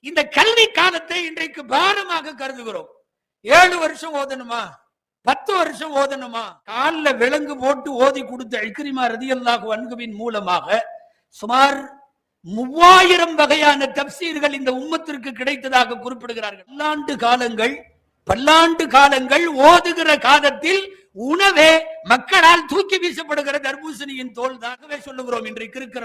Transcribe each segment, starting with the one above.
இந்த கல்வி காலத்தை இன்றைக்கு பாரமாக கருதுகிறோம். 7 வருஷம் ஓதணுமா, 10 வருஷம் ஓதணுமா? காலில் விலங்கு போட்டு ஓதி கொடுத்த இக்ரிமா ரலியல்லாஹு அன்ஹுவின் மூலமாக சுமார் 3000 வகையான தப்சீர்கள் இந்த உம்மத்திற்கு கிடைத்ததாக குறிப்பிடுகிறார்கள். பல்லாண்டு காலங்கள் ஓதுகிற காலத்தில் உணவே மக்களால் தூக்கி வீசப்படுகிற தர்பூசணியின் தோல் தாகவே சொல்லுகிறோம். இன்றைக்கு இருக்கிற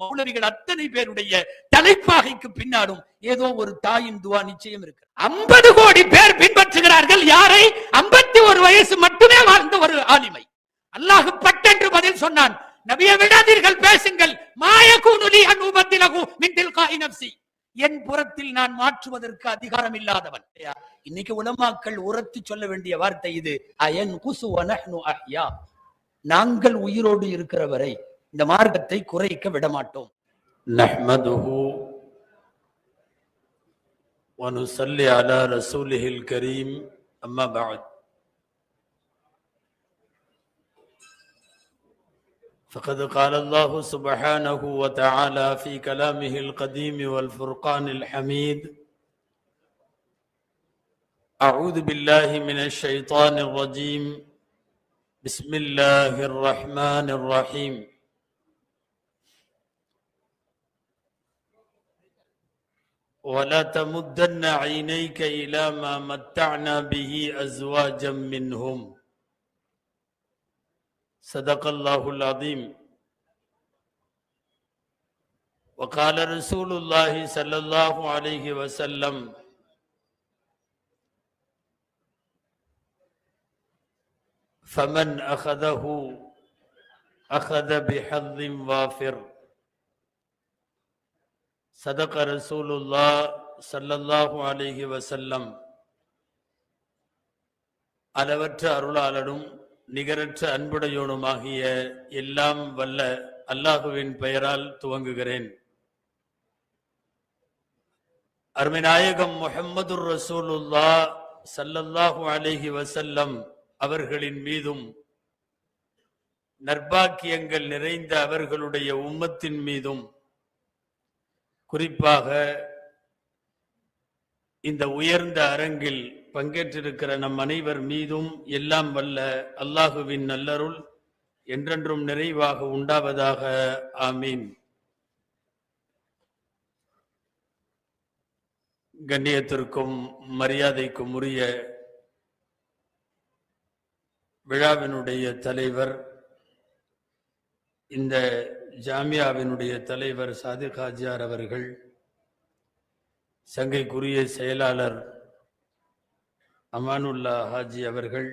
மௌலவிகள் அத்தனை பேருடைய தலைப்பாகைக்கு பின்னாலும் ஏதோ ஒரு தாயின் துவா நிச்சயம் இருக்கு. 50 கோடி பேர் பின்பற்றுகிறார்கள். யாரை? 51 வயசு மட்டுமே வாழ்ந்த ஒரு ஆலிமை. அல்லாஹ் பட்டென்று பதில் சொன்னான், நபியை விடாதீர்கள், பேசுங்கள். மாயகூனுலி அன் உபத்திலகு மின் தில்காஇ நஃப்ஸி, என் புறத்தில் நான் மாற்றுவதற்கு அதிகாரம் இல்லாதவன். இன்னைக்கு உலமாக்கள் உரத்து சொல்ல வேண்டிய வார்த்தை இது. அயன்குசு வ நஹ்னு அஹ்யா, நாங்கள் உயிரோடு இருக்கிற வரை இந்த மார்க்கத்தை குறைக்க விட மாட்டோம். நஹ்மதுஹு வ நுஸல்லி அலா ரசூலிஹில் கரீம். அம்மா பஅத். فقد قال الله سبحانه وتعالى في كلامه القديم والفرقان الحميد: أعوذ بالله من الشيطان الرجيم، بسم الله الرحمن الرحيم. ولا تمدن عينيك إلى ما متعنا به أزواجا منهم. صدق الله العظيم. وقال رسول الله صلى الله عليه وسلم: فمن أخذه أخذ بحظ وافر. صدق رسول الله صلى الله عليه وسلم. அளவற்ற அருளாளனும் நிகரற்ற அன்புடையோனுமாகிய எல்லாம் வல்ல அல்லாஹுவின் பெயரால் துவங்குகிறேன். அருமைநாயகம் முஹம்மதுர் ரசூலுல்லாஹ் ஸல்லல்லாஹு அலைஹி வஸல்லம் அவர்களின் மீதும் நற்பாக்கியங்கள் நிறைந்த அவர்களுடைய உம்மத்தின் மீதும் குறிப்பாக இந்த உயர்ந்த அரங்கில் பங்கேற்றிருக்கிற நம் அனைவர் மீதும் எல்லாம் வல்ல அல்லாஹுவின் நல்லருள் என்றென்றும் நிறைவாக உண்டாவதாக. ஆமீன். கண்ணியத்திற்கும் மரியாதைக்கும் உரிய விழாவினுடைய தலைவர், இந்த ஜாமியாவினுடைய தலைவர் சாதிக் ஹாஜியார் அவர்கள், சங்கைக்குரிய செயலாளர் அமானுல்லா ஹாஜி அவர்கள்,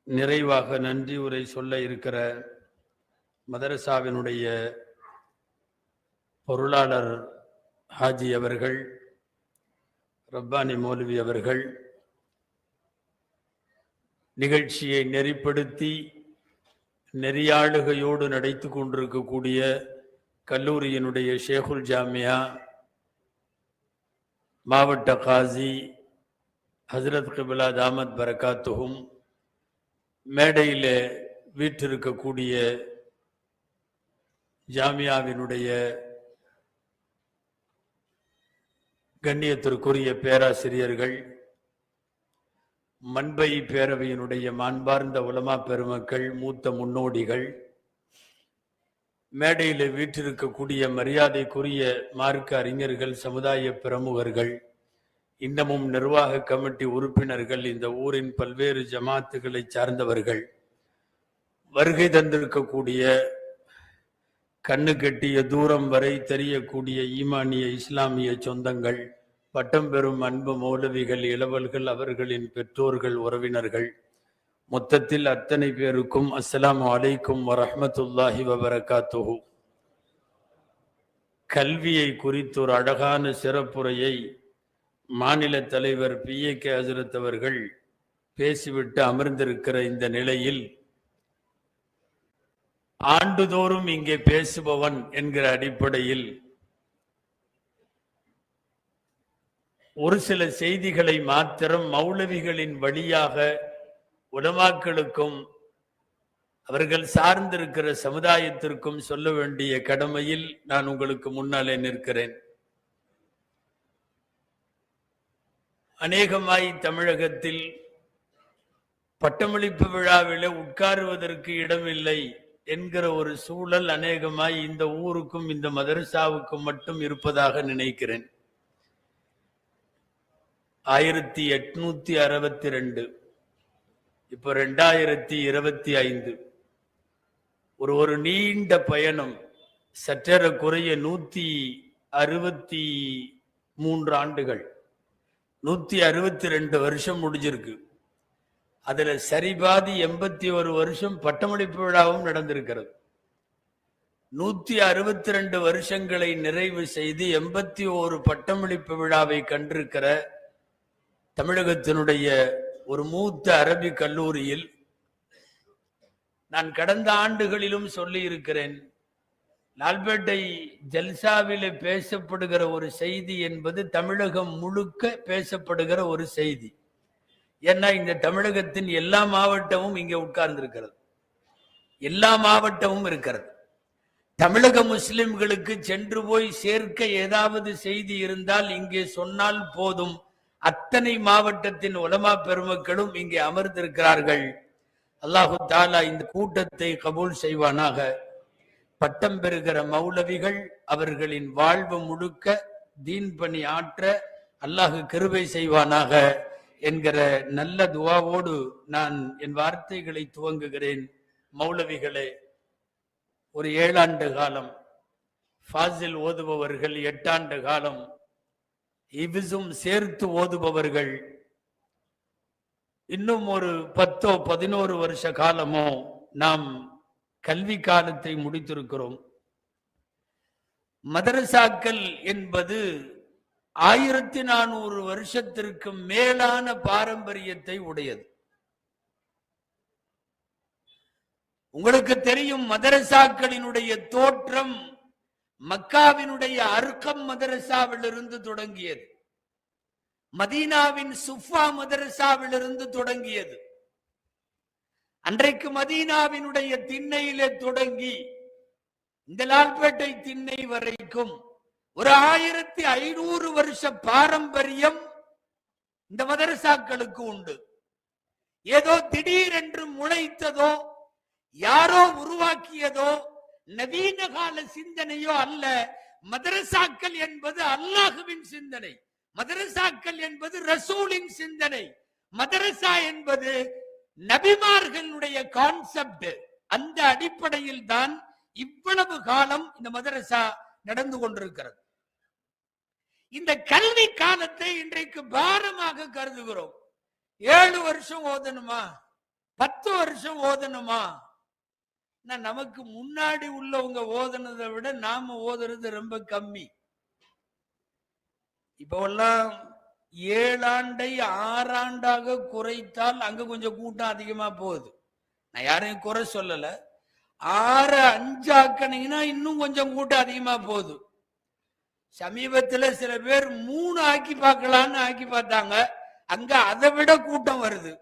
நிறைவாக நன்றி உரை சொல்ல இருக்கிற மதரசாவினுடைய பொருளாளர் ஹாஜி அவர்கள், ரப்பானி மௌலவி அவர்கள், நிகழ்ச்சியை நெறிப்படுத்தி நெறியாளுகையோடு நடைத்து கொண்டிருக்கக்கூடிய கல்லூரியினுடைய ஷேகுல் ஜாமியா மாவட்ட காசி ஹசரத் கிபிலா தாமத் பரகாத்துஹும், மேடையில் வீற்றிருக்கக்கூடிய ஜாமியாவினுடைய கண்ணியத்திற்குரிய பேராசிரியர்கள், மண்பை பேரவையினுடைய மாண்பார்ந்த உலமா பெருமக்கள், மூத்த முன்னோடிகள், மேடையில் வீற்றிருக்கக்கூடிய மரியாதைக்குரிய மார்க்க அறிஞர்கள், சமுதாய பிரமுகர்கள், இன்னமும் நிர்வாக கமிட்டி உறுப்பினர்கள், இந்த ஊரின் பல்வேறு ஜமாத்துகளை சார்ந்தவர்கள், வருகை தந்திருக்கக்கூடிய கண்ணு கட்டிய தூரம் வரை தெரியக்கூடிய ஈமானிய இஸ்லாமிய சொந்தங்கள், பட்டம் பெறும் அன்பு மௌலவிகள், இளவல்கள், அவர்களின் பெற்றோர்கள், உறவினர்கள், மொத்தத்தில் அத்தனை பேருக்கும் அஸ்ஸலாமு அலைக்கும் வரஹ்மத்துல்லாஹி வபரகாத்துஹு. கல்வியை குறித்து ஒரு அழகான சிறப்புரையை மாநில தலைவர் PAK ஹஜ்ரத் அவர்கள் பேசிவிட்டு அமர்ந்திருக்கிற இந்த நிலையில், ஆண்டுதோறும் இங்கே பேசுபவன் என்கிற அடிப்படையில் ஒரு சில செய்திகளை மாத்திரம் மௌலவிகளின் வழியாக உலமாக்களுக்கும் அவர்கள் சார்ந்திருக்கிற சமுதாயத்திற்கும் சொல்ல வேண்டிய கடமையில் நான் உங்களுக்கு முன்னாலே நிற்கிறேன். அநேகமாய் தமிழகத்தில் பட்டமளிப்பு விழாவிலே உட்காருவதற்கு இடமில்லை என்கிற ஒரு சூழல் அநேகமாய் இந்த ஊருக்கும் இந்த மதரசாவுக்கும் மட்டும் இருப்பதாக நினைக்கிறேன். 1862 இப்போ 2025 ஒரு நீண்ட பயணம். சற்றேறக்குறைய 163 ஆண்டுகள், 162 வருஷம் முடிஞ்சிருக்கு. அதுல சரிபாதி 81 வருஷம் பட்டமளிப்பு விழாவும் நடந்திருக்கிறது. 162 வருஷங்களை நிறைவு செய்து 81 பட்டமளிப்பு விழாவை கண்டிருக்கிற தமிழகத்தினுடைய ஒரு மூத்த அரபி கல்லூரியில் நான் கடந்த ஆண்டுகளிலும் சொல்லி இருக்கிறேன், லால்பேட்டை ஜல்சாவிலே பேசப்படுகிற ஒரு செய்தி என்பது தமிழகம் முழுக்க பேசப்படுகிற ஒரு செய்தி. ஏன்னா இந்த தமிழகத்தின் எல்லா மாவட்டமும் இங்கே உட்கார்ந்து இருக்கிறது, எல்லா மாவட்டமும் இருக்கிறது. தமிழக முஸ்லிம்களுக்கு சென்று போய் சேர்க்க ஏதாவது செய்தி இருந்தால் இங்கே சொன்னால் போதும், அத்தனை மாவட்டத்தின் உலமா பெருமக்களும் இங்கே அமர்ந்திருக்கிறார்கள். அல்லாஹு தாலா இந்த கூட்டத்தை கபூல் செய்வானாக. பட்டம் பெறுகிற மௌலவிகள் அவர்களின் வாழ்வு முழுக்க தீன் பணி ஆற்ற அல்லாஹ் கிருபை செய்வானாக என்கிற நல்ல துவாவோடு நான் என் வார்த்தைகளை துவங்குகிறேன். மௌலவிகளே, ஒரு 7 ஆண்டு காலம் ஃபாசில் ஓதுபவர்கள், 8 ஆண்டு காலம் இவ்ஸும் சேர்த்து ஓதுபவர்கள், இன்னும் ஒரு 10-11 வருஷ காலமோ நாம் கல்வி காலத்தை முடித்திருக்கிறோம். மதரசாக்கள் என்பது 1400 வருஷத்திற்கு மேலான பாரம்பரியத்தை உடையது. உங்களுக்கு தெரியும், மதரசாக்களினுடைய தோற்றம் மக்காவினுடைய அர்கம் மதரசாவிலிருந்து தொடங்கியது, மதீனாவின் சுஃபா மதரசாவிலிருந்து தொடங்கியது. அன்றைக்கு மதீனாவினுடைய திண்ணையிலே தொடங்கி இந்த லால்பேட்டை திண்ணை வரைக்கும் ஒரு 1500 வருஷ பாரம்பரியம் இந்த மதரசாக்களுக்கு உண்டு. ஏதோ திடீரென்று முளைத்ததோ, யாரோ உருவாக்கியதோ, நவீன கால சிந்தனையோ அல்ல. மதரசாக்கள் என்பது அல்லாஹுவின் சிந்தனை, மதரசாக்கள் என்பது ரசூலின் சிந்தனை, மதரசா என்பது நபிமார்களுடைய கான்செப்ட். அந்த அடிப்படையில் தான் இவ்வளவு காலம் இந்த மதரசா நடந்து கொண்டிருக்கிறது. இந்த கல்வி காலத்தை இன்றைக்கு பாரமாக கருதுகிறோம். 7 வருஷம் ஓதணுமா, 10 வருஷம் ஓதணுமா? நமக்கு முன்னாடி உள்ளவங்க ஓதனதை விட நாம ஓதுறது ரொம்ப கம்மி. இப்பெல்லாம் 7 ஆண்டை 6 ஆண்டாக குறைத்தால் அங்க கொஞ்சம் கூட்டம் அதிகமா போகுது. நான் யாரையும் குறை சொல்லல. 6 5 ஆக்கனீங்கன்னா இன்னும் கொஞ்சம் கூட்டம் அதிகமா போகுது. சமீபத்துல சில பேர் 3 ஆக்கி பார்க்கலான்னு ஆக்கி பார்த்தாங்க, அங்க அதை விட கூட்டம் வருது.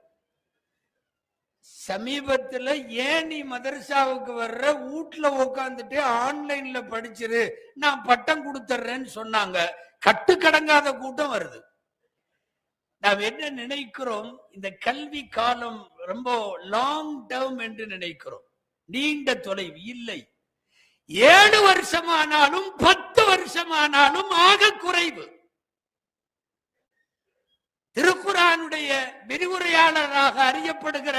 சமீபத்துல ஏன் நீ மதரசாவுக்கு வர்ற, வீட்டுல உட்காந்துட்டு ஆன்லைன்ல படிச்சிரு, நான் பட்டம் கொடுத்துறேன்னு சொன்னாங்க. கட்டுக்கடங்காத கூட்டம் வருது. நாம் என்ன நினைக்கிறோம், இந்த கல்வி காலம் ரொம்ப லாங் டேர்ம் என்று நினைக்கிறோம், நீண்ட தொலைவு இல்லை. 7 வருஷமானாலும் 10 வருஷமானாலும் ஆக குறைவு. திருக்குர்ஆனுடைய விரிவுரையாளராக அறியப்படுகிற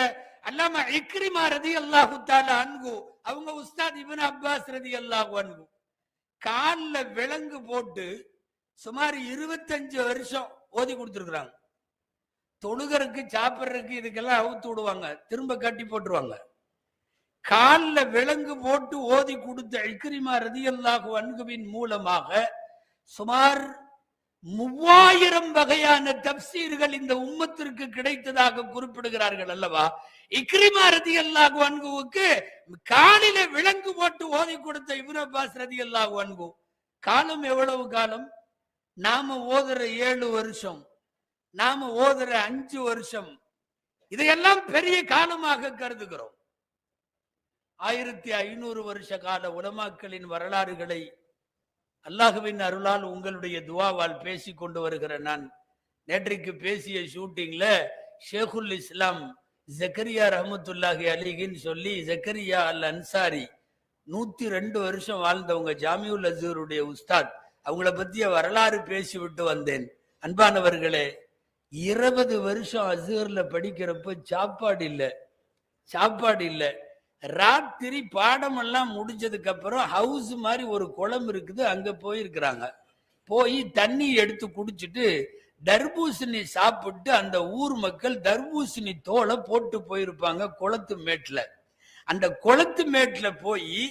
அல்லாமா இக்ரிமா ரலியல்லாஹு தஆலா அன்ஹு, அவங்க உஸ்தாத் இப்னு அப்பாஸ் ரலியல்லாஹு அன்ஹு கால்ல விலங்கு போட்டு சுமார் 25 வருஷம் ஓதி கொடுத்துருக்குறாங்க. தொழுகருக்கு, சாப்பிட்றதுக்கு இதுக்கெல்லாம் அவுத்து விடுவாங்க, திரும்ப கட்டி போட்டுருவாங்க. கால்ல விலங்கு போட்டு ஓதி கொடுத்த இக்ரிமா ரலியல்லாஹு அன்ஹுவின் மூலமாக சுமார் 3000 வகையான தப்சீர்கள் இந்த உம்மத்திற்கு கிடைத்ததாக குறிப்பிடுகிறார்கள் அல்லவா? இக்ரிமா ரலியல்லாஹு அன்ஹுவுக்கு காலில விலங்கு போட்டு ஓதி கொடுத்த இப்னு அப்பாஸ் ரலியல்லாஹு அன்ஹு காலம் எவ்வளவு காலம்? நாம ஓதுற 7 வருஷம், நாம ஓதுற 5 வருஷம், இதையெல்லாம் பெரிய காலமாக கருதுகிறோம். 1500 வருஷ கால உலமாக்களின் வரலாறுகளை அல்லாஹ்வின் அருளால் உங்களுடைய துவாவால் பேசி கொண்டு வருகிற நான் நேற்றைக்கு பேசிய ஷூட்டிங்ல ஷேகுல் இஸ்லாம் ஜக்கரியா ரஹமத்துல்லாஹி அலிகின்னு சொல்லி ஜக்கரியா அல் அன்சாரி 102 வருஷம் வாழ்ந்தவங்க, ஜாமியுல் அஸ்ஹருடைய உஸ்தாத், அவங்கள பத்திய வரலாறு பேசிவிட்டு வந்தேன். அன்பானவர்களே, 20 வருஷம் அஸ்ஹர்ல படிக்கிறப்ப சாப்பாடு இல்ல. ராத்திரி பாடமெல்லாம் முடிஞ்சதுக்கு அப்புறம் ஹவுஸ் மாதிரி ஒரு குளம் இருக்குது, அங்க போயிருக்கிறாங்க. போய் தண்ணி எடுத்து குடிச்சிட்டு தர்பூசணி சாப்பிட்டு அந்த ஊர் மக்கள் தர்பூசணி தோலை போட்டு போயிருப்பாங்க குளத்து மேட்ல. அந்த குளத்து மேட்ல போய்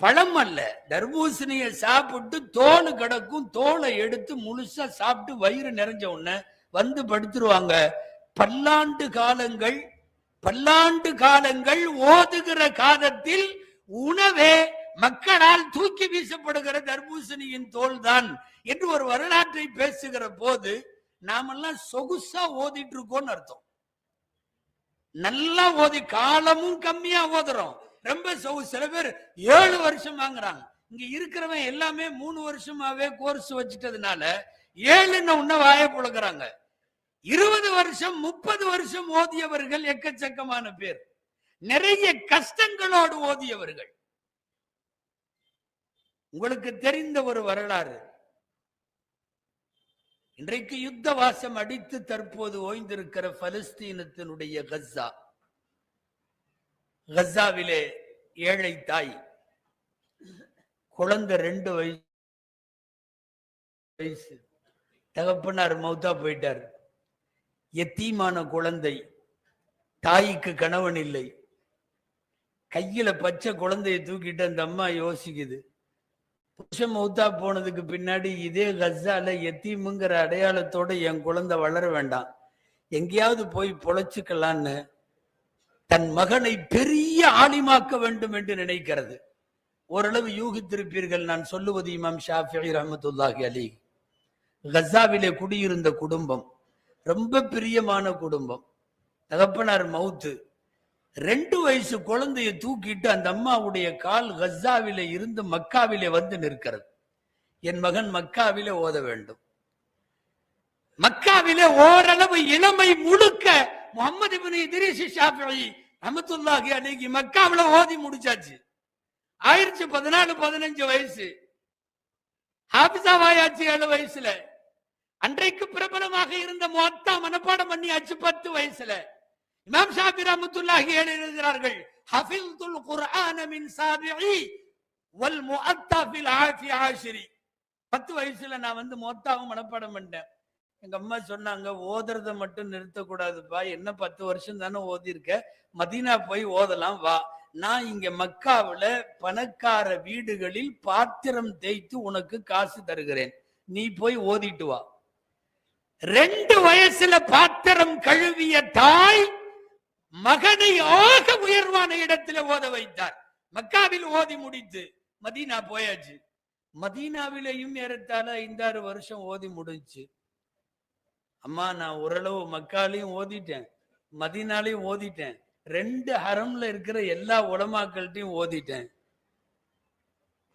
பழம் அல்ல, தர்பூசணிய சாப்பிட்டு தோல் கிடக்கும், தோலை எடுத்து முழுசா சாப்பிட்டு வயிறு நிறைஞ்ச உடனே வந்து படுத்துருவாங்க. பல்லாண்டு காலங்கள் ஓதுகிற காலத்தில் உணவே மக்களால் தூக்கி வீசப்படுகிற தர்பூசணியின் தோல் தான் என்று ஒரு வரலாற்றை பேசுகிற போது நாமெல்லாம் சொகுசா ஓதிட்டு இருக்கோம்னு அர்த்தம். நல்லா ஓதி, காலமும் கம்மியா ஓதுறோம், ரொம்ப சில பேர் 7 வருஷம் வாங்குறாங்க. இங்க இருக்கிறவன் எல்லாமே 3 வருஷமாவே கோர்ஸ் வச்சுட்டதுனால 7ன்னு உன்ன வாய புழக்கிறாங்க. 20 வருஷம் 30 வருஷம் ஓதியவர்கள் எக்கச்சக்கமான பேர், நிறைய கஷ்டங்களோடு ஓதியவர்கள். உங்களுக்கு தெரிந்த ஒரு வரலாறு, இன்றைக்கு யுத்த வாசம் அடித்து தற்போது ஓய்ந்திருக்கிற பலஸ்தீனத்தினுடைய கசாவிலே ஏழை தாய், குழந்தை 2 வயசு, தகப்பனார் மௌத்தா போயிட்டார். எத்தீமான குழந்தை, தாய்க்கு கணவன் இல்லை, கையில பச்சை குழந்தையை தூக்கிட்டு அந்த அம்மா யோசிக்குது, புருஷன் மௌத்தா போனதுக்கு பின்னாடி இதே கசால எத்தீமுங்கிற அடையாளத்தோட என் குழந்தை வளர வேண்டாம், எங்கேயாவது போய் பொழைச்சுக்கலான்னு தன் மகனை பெரிய ஆலிமாக்க வேண்டும் என்று நினைக்கிறது. ஓரளவு யூகித்திருப்பீர்கள் நான் சொல்லுவது. இமாம் ஷாஃபிஈ ரஹ்மத்துல்லாஹி அலைஹி கசாவிலே குடியிருந்த குடும்பம், ரொம்ப பிரியமான குடும்பம். தகப்பனார் மவுத்து, 2 வயசு குழந்தைய தூக்கிட்டு அந்த அம்மாவுடைய கால் கசாவிலே இருந்து மக்காவிலே வந்து நிற்கிறது. என் மகன் மக்காவிலே ஓத வேண்டும். மக்காவிலே ஓரளவு இளமை முழுக்க முஹம்மது இப்னு இத்ரீஸ் ஷாஃபிஈ ரஹ்மத்துல்லாஹி அலைஹி மக்காவில ஓதி முடிச்சாச்சு. 14-15 வயசு, ஹாஃபிஸாவாயாச்சு 7 வயசுல. அன்றைக்கு பிரபலமாக இருந்த முவத்தா மனப்பாடம் பண்ணியாச்சு 10 வயசுல. இமாம் ஷாஃபி ரஹ்மத்துல்லாஹி எழுதுகிறார்கள், ஹஃபில்துல் குர்ஆன மின் சாபிஇ வல் முஅத்தா ஃபில் ஆஃபி ஆஷிரி. 10 வயசுல நான் வந்து முவத்தாவும் மனப்பாடம் பண்ணிட்டேன். எங்க அம்மா சொன்னாங்க, ஓதுறத மட்டும் நிறுத்தக்கூடாதுப்பா, என்ன 10 வருஷம் தானே ஓதி இருக்க, மதீனா போய் ஓதலாம் வா, நான் இங்க மக்காவுல பணக்கார வீடுகளில் பாத்திரம் தேய்த்து உனக்கு காசு தருகிறேன், நீ போய் ஓதிட்டு வா. 2 வயசுல பாத்திரம் கழுவிய தாய் மகனை ஆக உயர்வான இடத்துல ஓத வைத்தார். மக்காவில் ஓதி முடித்து மதீனா போயாச்சு. மதீனாவிலையும் ஏறத்தாழ 5-6 வருஷம் ஓதி முடிஞ்சு. அம்மா, நான் ஓரளவு மக்காலையும் ஓதிட்டேன், மதீனாலையும் ஓதிட்டேன், 2 ஹரம்ல இருக்கிற எல்லா உலமாக்கள்கிட்டையும் ஓதிட்டேன்.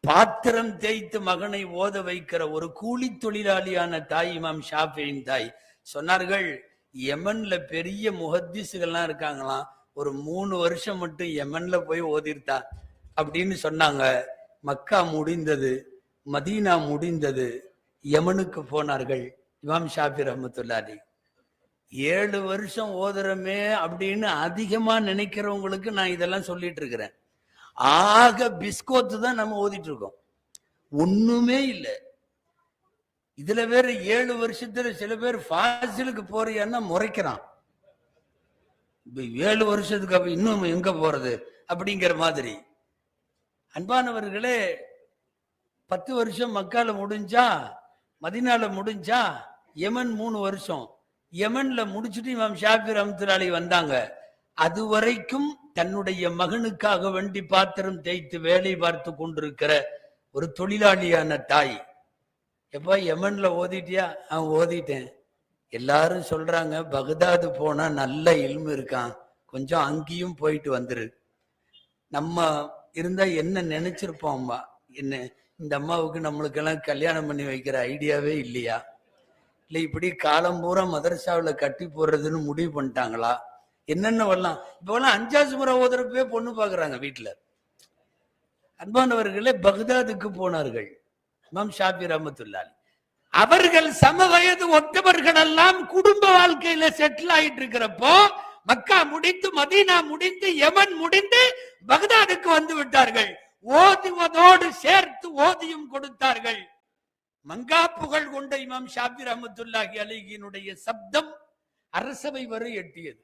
பாத்திரம் தேய்த்து மகனை ஓத வைக்கிற ஒரு கூலி தொழிலாளியான தாய் இமாம் ஷாஃபியின் தாய் சொன்னார்கள், யமன்ல பெரிய முஹத்திஸ்கள்லாம் இருக்காங்களாம், ஒரு 3 வருஷம் மட்டும் யமன்ல போய் ஓதிர்த்தா அப்படின்னு சொன்னாங்க. மக்கா முடிந்தது, மதீனா முடிந்தது, யமனுக்கு போனார்கள் இமாம் ஷாஃபி ரஹ்மத்துல்லாஹி. 7 வருஷம் ஓதுறமே அப்படின்னு அதிகமா நினைக்கிறவங்களுக்கு நான் இதெல்லாம் சொல்லிட்டு இருக்கிறேன். ஆக பிஸ்கோத்து தான் நம்ம ஓதிட்டு இருக்கோம், ஒண்ணுமே இல்லை. இதுல வேற 7 வருஷத்துல சில பேர் ஃபாசிலுக்கு போறியான்னா முறைக்கிறான். 7 வருஷத்துக்கு அப்ப இன்னும் எங்க போறது அப்படிங்கிற மாதிரி. அன்பானவர்களே, 10 வருஷம் மக்கால முடிஞ்சா, மதீனால முடிஞ்சா, யமன் 3 வருஷம். யமன்ல முடிச்சுட்டு இமாம் ஷாஃபி ரஹ்மத்துல்லாஹி வந்தாங்க. அது வரைக்கும் தன்னுடைய மகனுக்காக வேண்டி பாத்திரம் தேய்த்து வேலை பார்த்து கொண்டிருக்கிற ஒரு தொழிலாளியான தாய், எப்ப யமன்ல ஓதிட்டியா? ஓதிட்டேன். எல்லாரும் சொல்றாங்க, பகதாது போனா நல்ல இல்மு இருக்கான், கொஞ்சம் அங்கேயும் போயிட்டு வந்துரு. நம்ம இருந்தா என்ன நினைச்சிருப்போம்மா, என்ன இந்த அம்மாவுக்கு நம்மளுக்கெல்லாம் கல்யாணம் பண்ணி வைக்கிற ஐடியாவே இல்லையா, இல்ல இப்படி காலம் பூரா மதரசாவில் கட்டி போடுறதுன்னு முடிவு பண்ணிட்டாங்களா, என்னென்ன வரலாம். இப்பெல்லாம் 5வது முறை ஓதுறப்பவே பொண்ணு பாக்குறாங்க வீட்டுல. அன்பானவர்களே, பக்தாதுக்கு போனார்கள் இமாம் ஷாஃபி ரஹ்மத்துல்லாஹி. அவர்கள் சம வயது ஒத்தவர்கள் எல்லாம் குடும்ப வாழ்க்கையில செட்டில் ஆயிட்டு இருக்கிறப்போ, மக்கா முடிந்து மதீனா முடிந்து யமன் முடிந்து பக்தாதுக்கு வந்து விட்டார்கள். ஓதுவதோடு சேர்த்து ஓதியும் கொடுத்தார்கள். மங்காப்புகள் கொண்ட இமாம் ஷாஃபி ரஹ்மத்துல்லாஹி அலைஹினுடைய சப்தம் அரசவை வரை எட்டியது.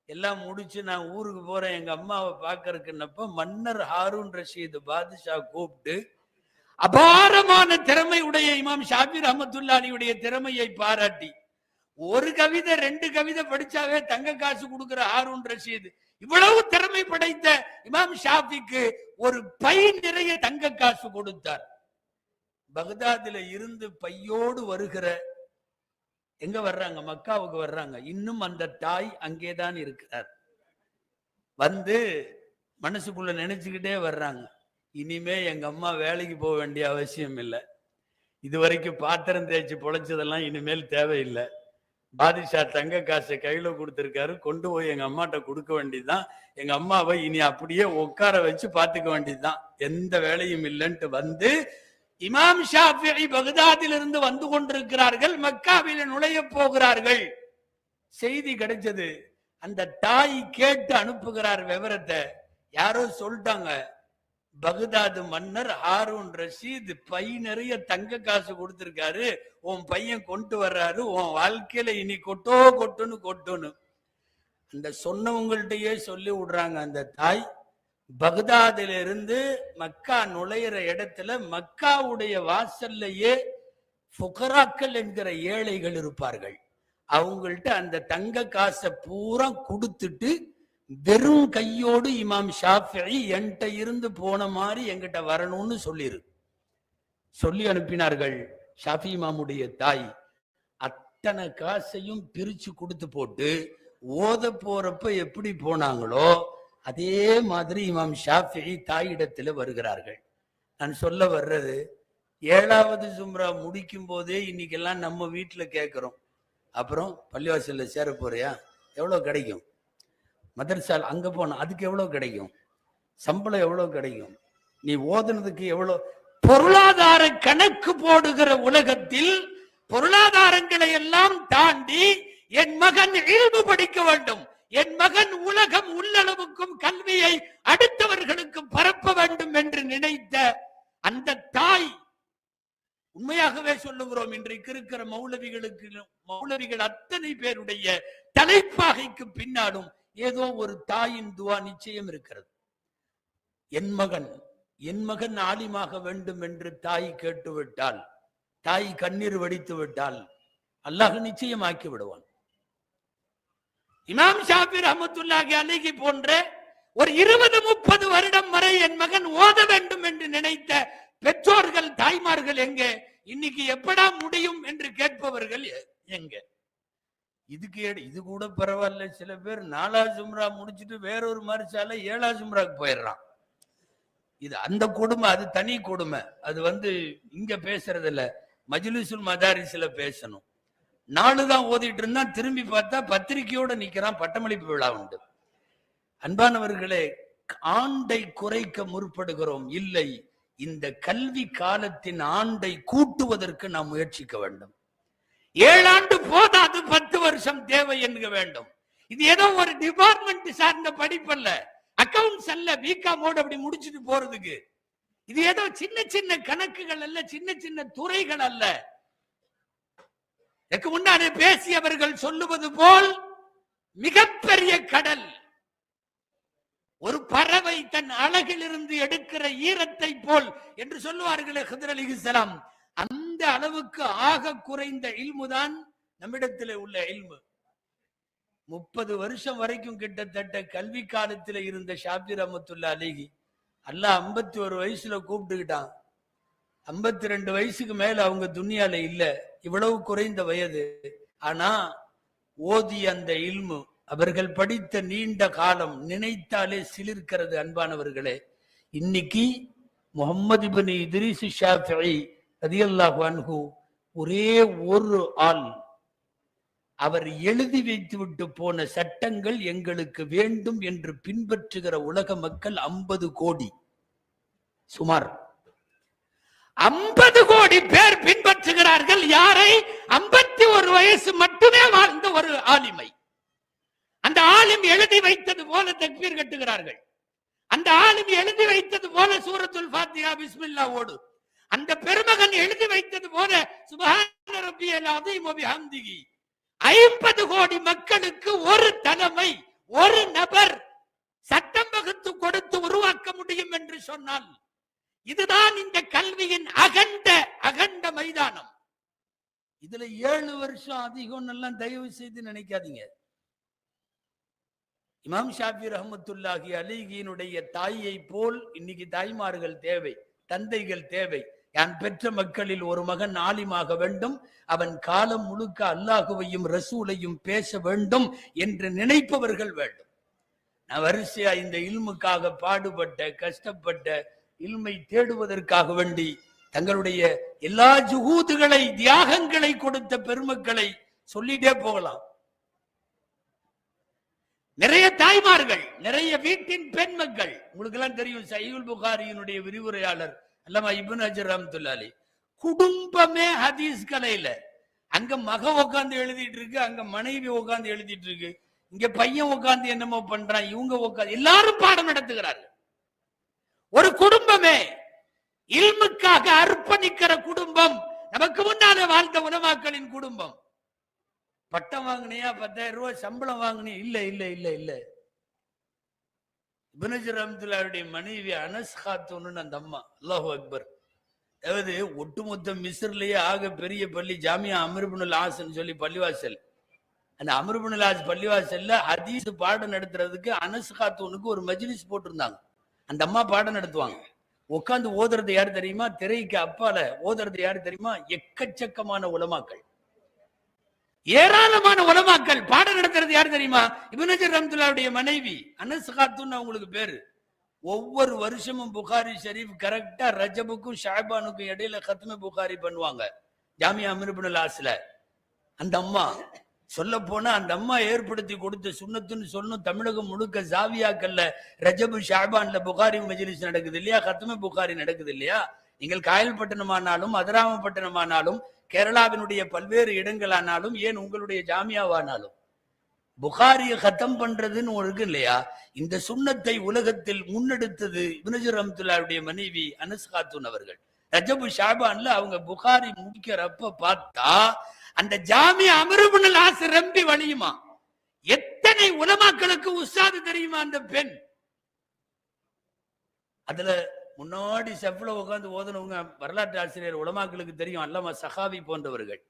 எல்லாம் முடிச்சு நான் ஊருக்கு போறேன் எங்க அம்மாவை பாக்கறதுக்குன்னப்ப மன்னர் ஹாரூன் ரஷீத் பாதுஷா கூப்பிட்டு அபாரமான திறமை உடைய இமாம் ஷாஃபி ரஹ்மத்துல்லாஹியுடைய திறமையை பாராட்டி, ஒரு கவிதை 2 கவிதை படிச்சாவே தங்க காசு கொடுக்கிற ஹாரூன் ரஷீத் இவ்வளவு திறமை படைத்த இமாம் ஷாஃபிக்கு ஒரு பை நிறைய தங்க காசு கொடுத்தார். பக்தாதுல இருந்து பையோடு வருகிற, எங்க வர்றாங்க, மக்காவுக்கு வர்றாங்க. இன்னும் அந்த தாய் அங்கேதான் இருக்கிறார். வந்து மனசுக்குள்ள நினைச்சுக்கிட்டே வர்றாங்க, இனிமே எங்க அம்மா வேலைக்கு போக வேண்டிய அவசியம் இல்லை, இதுவரைக்கும் பாத்திரம் தேய்ச்சி பொழைச்சதெல்லாம் இனிமேல் தேவையில்லை, பாதிஷா தங்க காசை கையில கொடுத்திருக்காரு, கொண்டு போய் எங்க அம்மாட்ட கொடுக்க வேண்டியதுதான், எங்க அம்மாவை இனி அப்படியே உட்கார வச்சு பாத்துக்க வேண்டியதுதான், எந்த வேலையும் இல்லைன்ட்டு வந்து இமாம் ஷாஃபிஈ பக்தாதிலிருந்து வந்து கொண்டிருக்கிறார்கள். மக்காவில நுழைய போகிறார்கள். செய்தி கிடைச்சது. அந்த தாய் கேட்டு அனுப்புகிறார் விவரத்தை. யாரோ சொல்லிட்டாங்க, பக்தாது மன்னர் ஹாரூன் ரஷீத் பை நிறைய தங்க காசு கொடுத்திருக்காரு, உன் பையன் கொண்டு வர்றாரு, உன் வாழ்க்கையில இனி கொட்டுன்னு கொட்டுன்னு. அந்த சொன்னவங்கள்ட்டயே சொல்லி விடுறாங்க. அந்த தாய் பக்தாதில இருந்து மக்கா நுழையிற இடத்துல மக்காவுடைய வாசல்லையே ஃபுகராக்கள் என்கிற ஏழைகள் இருப்பார்கள். அவங்கள்ட்ட அந்த தங்க காசை பூரா கொடுத்துட்டு வெறும் கையோடு இமாம் ஷாஃபிஈ என்கிட்ட இருந்து போன மாதிரி என்கிட்ட வரணும்னு சொல்லி அனுப்பினார்கள். ஷாஃபி இமாமுடைய தாய் அத்தனை காசையும் பிரிச்சு கொடுத்து போட்டு ஓத போறப்ப எப்படி போனாங்களோ அதே மாதிரி இமாம் ஷாஃபிஈ தாயிடத்துல வருகிறார்கள். நான் சொல்ல வர்றது, 7வது ஜும்ரா முடிக்கும் போதே இன்னைக்கெல்லாம் நம்ம வீட்டுல கேட்கிறோம், அப்புறம் பள்ளிவாசல்ல சேர போறியா, எவ்வளவு கிடைக்கும், மதரசால் அங்க போன அதுக்கு எவ்வளவு கிடைக்கும், சம்பளம் எவ்வளவு கிடைக்கும், நீ ஓதுனதுக்கு எவ்வளவு. பொருளாதார கணக்கு போடுகிற உலகத்தில் பொருளாதாரங்களை எல்லாம் தாண்டி என் மகன் இல்மு படிக்க வேண்டும், என் மகன் உலகம் உள்ளளவுக்கும் கல்வியை அடுத்தவர்களுக்கு பரப்ப வேண்டும் என்று நினைத்த அந்த தாய், உண்மையாகவே சொல்லுகிறோம், இன்றைக்கு இருக்கிற மௌலவிகள் அத்தனை பேருடைய தலைப்பாகைக்கு பின்னாலும் ஏதோ ஒரு தாயின் துவா நிச்சயம் இருக்கிறது. என் மகன் ஆலிமாக வேண்டும் என்று தாய் கேட்டுவிட்டால், தாய் கண்ணீர் வடித்து விட்டால் அல்லாஹ் நிச்சயமாக்கி விடுவான். இமாம் ஷாஃபி ரஹ்மத்துல்லாஹி அலைஹி போன்ற ஒரு 20-30 வருடம் வரை என் மகன் ஓத வேண்டும் என்று நினைத்த பெற்றோர்கள் தாய்மார்கள் எங்கே? இன்னைக்கு எப்படா முடியும் என்று கேட்பவர்கள் எங்க? இது கூட பரவாயில்ல. சில பேர் 4வது ஜும்ரா முடிச்சுட்டு வேறொரு மரிசால 7வது ஜும்ராக்கு போயிடுறான். இது அந்த கொடுமை, அது தனி கொடுமை. அது இங்க பேசுறது இல்ல, மஜ்லிஸுல் மதாரிஸ்ல பேசணும். 4 தான் ஓதிட்டு இருந்தா திரும்பி பார்த்தா பத்திரிகையோட நிக்கிறான், பட்டமளிப்பு விழா உண்டு. அன்பானவர்களே, ஆண்டை குறைக்க முற்படுகிறோம். இல்லை, இந்த கல்வி காலத்தின் ஆண்டை கூட்டுவதற்கு நாம் முயற்சிக்க வேண்டும். 7 ஆண்டு போதாது, 10 வருஷம் தேவை என்க வேண்டும். இது ஏதோ ஒரு டிபார்ட்மெண்ட் சார்ந்த படிப்பல்ல, அக்கவுண்ட்ஸ் அல்ல, பிகாமோடு அப்படி முடிச்சுட்டு போறதுக்கு. இது ஏதோ சின்ன சின்ன கணக்குகள் அல்ல, சின்ன சின்ன துறைகள் அல்ல. இதற்கு முன்னாடி பேசியவர்கள் சொல்லுவது போல் மிகப்பெரிய கடல். ஒரு பறவை தன் அழகிலிருந்து எடுக்கிற ஈரத்தை போல் என்று சொல்லுவார்களே ஹிதர் அலைஹிஸ்ஸலாம், அந்த அளவுக்கு ஆக குறைந்த இல்முதான் நம்மிடத்தில் உள்ள இல்மு. 30 வருஷம் வரைக்கும் கிட்டத்தட்ட கல்வி காலத்தில் இருந்த ஷாஃபி ரஹ்மத்துல்லாஹி அலைஹி அல்லாஹ் 51 வயசுல கூப்பிட்டுக்கிட்டான். 52 வயசுக்கு மேல அவங்க துனியால இல்ல, இவ்வளவு குறைந்த வயது. ஆனா ஓதி அந்த இல்மு அவர்கள் படித்த நீண்ட காலம் நினைத்தாலே சிலிர்க்கிறது. அன்பானவர்களே, இன்னைக்கு முஹம்மது இப்னு இத்ரீஸ் ஷாஃபிஈ ரலியல்லாஹு அன்ஹு ஒரே ஒரு ஆள் அவர் எழுதி வைத்து விட்டு போன சட்டங்கள் எங்களுக்கு வேண்டும் என்று பின்பற்றுகிற உலக மக்கள் 50 கோடி. சுமார் 50 கோடி பேர் பின்பற்றுகிறார்கள். யாரை? 51 வயசு மட்டுமே வாழ்ந்த ஒரு ஆலிமை. அந்த ஆலிம் எழுதி வைத்தது போல தக்பீர் கட்டுகிறார்கள். அந்த ஆலிம் எழுதி வைத்தது போல சூரத்துல் ஃபாத்திஹா பிஸ்மில்லாஹ் ஓடு. அந்த பெருமகன் எழுதி வைத்தது போல சுப்ஹான ரப்பியல் அஸீம் வ பிஹம்திஹி. 50 கோடி மக்களுக்கு ஒரு தலைமை, ஒரு நபர் சட்டம் வகுத்து கொடுத்து உருவாக்க முடியும் என்று சொன்னால் இதுதான் இந்த கல்வியின் அகண்ட மைதானம். இதுல 7 வருஷம் அதிகம் எல்லாம் தயவு செய்து நினைக்காதீங்க. இமாம் ஷாஃபி ரஹ்மத்துல்லாஹி அலைஹினுடைய தாயை போல் இன்னைக்கு தாய்மார்கள் தேவை, தந்தைகள் தேவை. யான் பெற்ற மக்களில் ஒரு மகன் ஆலிமாக வேண்டும், அவன் காலம் முழுக்க அல்லாஹுவையும் ரசூலையும் பேச வேண்டும் என்று நினைப்பவர்கள் வேண்டும். நான் வரிசையா இந்த இல்முக்காக பாடுபட்ட, கஷ்டப்பட்ட, இல்மை தேடுவதற்காக வேண்டி தங்களுடைய எல்லா ஜுஹூதுகளை, தியாகங்களை கொடுத்த பெருமக்களை சொல்லிட்டே போகலாம். நிறைய தாய்மார்கள், நிறைய வீட்டின் பெண் மக்கள். உங்களுக்கு எல்லாம் தெரியும், சஹீஹுல் புகாரியினுடைய விரிவுரையாளர் அல்லமா இப்னு ஹஜர் ரஹ்மத்துல்லாஹி அலைஹி, குடும்பமே ஹதீஸ் கலையில. அங்க மக உட்கார்ந்து எழுதிட்டு இருக்கு, அங்க மனைவி உட்கார்ந்து எழுதிட்டு இருக்கு, இங்க பையன் உட்கார்ந்து என்னமோ பண்றான், இவங்க உட்கார்ந்து எல்லாரும் பாடம் நடத்துகிறார்கள். ஒரு குடும்பமே இல்முக்காக அர்ப்பணிக்கிற குடும்பம் நமக்கு முன்னாலே வாழ்ந்த உலமாக்களின் குடும்பம். பட்டம் வாங்கினியா, 10,000 ரூபாய் சம்பளம் வாங்கினியா? இல்ல இல்ல இல்ல இல்ல. இப்னு ஹஜர் ரஹ்மத்துல்லாஹியுடைய மனைவி அனஸ் காத்தூன் அந்த அம்மா, அல்லாஹு அக்பர். அதாவது ஒட்டுமொத்த மிஸ்ர்லயே ஆக பெரிய பள்ளி ஜாமியா அம்ர் இப்னுல் ஆஸ்ன்னு சொல்லி பள்ளிவாசல். அந்த அம்ர் இப்னுல் ஆஸ் பள்ளிவாசல்ல ஹதீஸ் பாடம் நடத்துறதுக்கு அனஸ் காத்தூனுக்கு ஒரு மஜ்லிஸ் போட்டிருந்தாங்க. அந்த அம்மா பாடம் நடத்துவாங்க. உட்காந்து ஓதுறது யாரு தெரியுமா? திரைக்கு அப்பால ஓதுறது யாரு தெரியுமா? எக்கச்சக்கமான உலமாக்கள், ஏராளமான உலமாக்கள். பாடம் நடத்துறது யாரு தெரியுமா? இப்னு ஹஜர் ரஹ்மத்துல்லாஹியுடைய மனைவி அனஸ் காத்தூன் அவங்களுக்கு பேரு. ஒவ்வொரு வருஷமும் புகாரி ஷரீஃப் கரெக்டா ரஜபுக்கும் ஷாபானுக்கும் இடையில கத்ம புகாரி பண்ணுவாங்க ஜாமியா அம்ர் இப்னுல் ஆஸ்ல. அந்த அம்மா சொல்ல போனா அந்த அம்மா ஏற்படுத்தி கொடுத்த சுன்னத்துன்னு சொல்லணும். தமிழகம் முழுக்க ஜாவியாக்கல்ல ரஜபு ஷாபான்ல புகாரி மஜ்லிஸ் நடக்குது இல்லையா, கத்ம புகாரி நடக்குது இல்லையா. நீங்கள் காயல்பட்டினமானாலும் மதுராமப்பட்டினமானாலும் கேரளாவினுடைய பல்வேறு இடங்களானாலும் ஏன் உங்களுடைய ஜாமியாவானாலும் புகாரிய கத்தம் பண்றதுன்னு இருக்கு இல்லையா. இந்த சுன்னத்தை உலகத்தில் முன்னெடுத்தது இப்னு ஹஜர் ரஹ்மத்துல்லாஹியுடைய மனைவி அனஸ் காத்தூன் அவர்கள். ரஜபு ஷாபான்ல அவங்க புகாரி முடிக்கிறப்ப பார்த்தா அந்த ஜாமியா அம்ர் இப்னுல் ஆஸ் ரம்பி வழியுமா. எத்தனை உலமாக்களுக்கு உஸ்தாது தெரியுமா அந்த பெண். அதுல முன்னாடி செஃப்ல உட்கார்ந்து ஓதுனவங்க வரலாற்று ஆசிரியர் உலமாக்களுக்கு தெரியும், அல்லமா சஹாவி போன்றவர்கள்.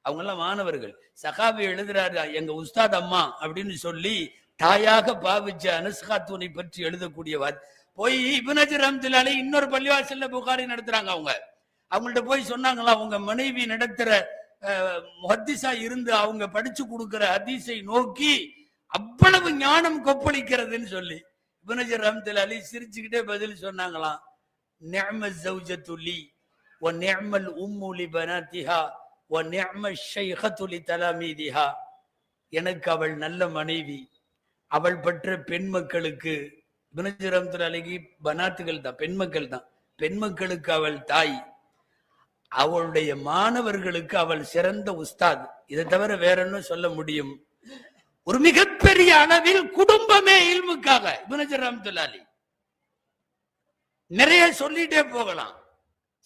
அவங்க எல்லாம் மாணவர்கள். சஹாவி எழுதுறாரு, எங்க உஸ்தாத் அம்மா அப்படின்னு சொல்லி தாயாக பாவிச்ச அனஸ் காத்தூனை பற்றி எழுதக்கூடியவர். போய் இப்னு ஹஜர் ரஹ்மத்துல்லாஹி அலைஹி இன்னொரு பள்ளிவாசல்ல புகாரி நடத்துறாங்க. அவங்கள்ட்ட போய் சொன்னாங்களா, உங்க மனைவி நடத்துற முஹத்திஸா இருந்து அவங்க படிச்சு கொடுக்கிற ஹதீஸை நோக்கி அவ்வளவு ஞானம் கொப்பளிக்கிறதுன்னு சொல்லி இப்னு ஹஜர் ரஹ்மத்துல்லாஹி அலைஹி சிரிச்சுக்கிட்டே பதில் சொன்னாங்களாம், நிஅம ஸௌஜத்து லி வ நிஅமல் உம்மு லி பனாத்திஹா வ நிஅம ஷைஹத்து லி தலாமீதிஹா. எனக்கு அவள் நல்ல மனைவி, அவள் பெற்ற பெண் மக்களுக்கு இப்னு ஹஜர் ரஹ்மத்துல்லாஹி அலைஹி பனாத்துகள் தான், பெண் மக்கள் தான், பெண் மக்களுக்கு அவள் தாய், அவளுடைய மாணவர்களுக்கு அவள் சிறந்த உஸ்தாத். இதை தவிர வேற என்ன சொல்ல முடியும்? ஒரு மிகப்பெரிய அளவில் குடும்பமே இல்முக்காக. இப்னு ஹஜர் ரஹ்மத்துல்லாஹி அலைஹி நிறைய சொல்லிட்டே போகலாம்.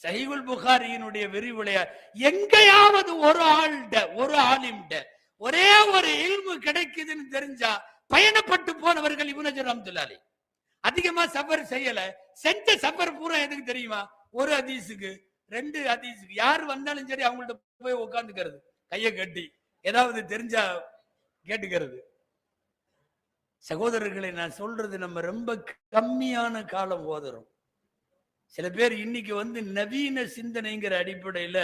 சஹீஹுல் புகாரியினுடைய விரிவுரையா எங்கேயாவது ஒரு ஆள்கிட்ட, ஒரு ஆலிம்கிட்ட ஒரே ஒரு இல்மு கிடைக்குதுன்னு தெரிஞ்சா பயணப்பட்டு போனவர்கள் இப்னு ஹஜர் ரஹ்மத்துல்லாஹி அலைஹி. அதிகமா சஃபர் செய்யல, செஞ்ச சஃபர் பூரா எதுக்கு தெரியுமா? ஒரு ஹதீஸுக்கு 2 ஹதீஸுக்கு. யார் வந்தாலும் சரி அவங்கள்ட்ட போய் உட்காந்துக்கிறது, கையை கட்டி ஏதாவது தெரிஞ்சா கேட்டுக்கிறது. சகோதரர்களை நான் சொல்றது, நம்ம ரொம்ப கம்மியான காலம் ஓதுறோம். சில பேர் இன்னைக்கு நவீன சிந்தனைங்கிற அடிப்படையில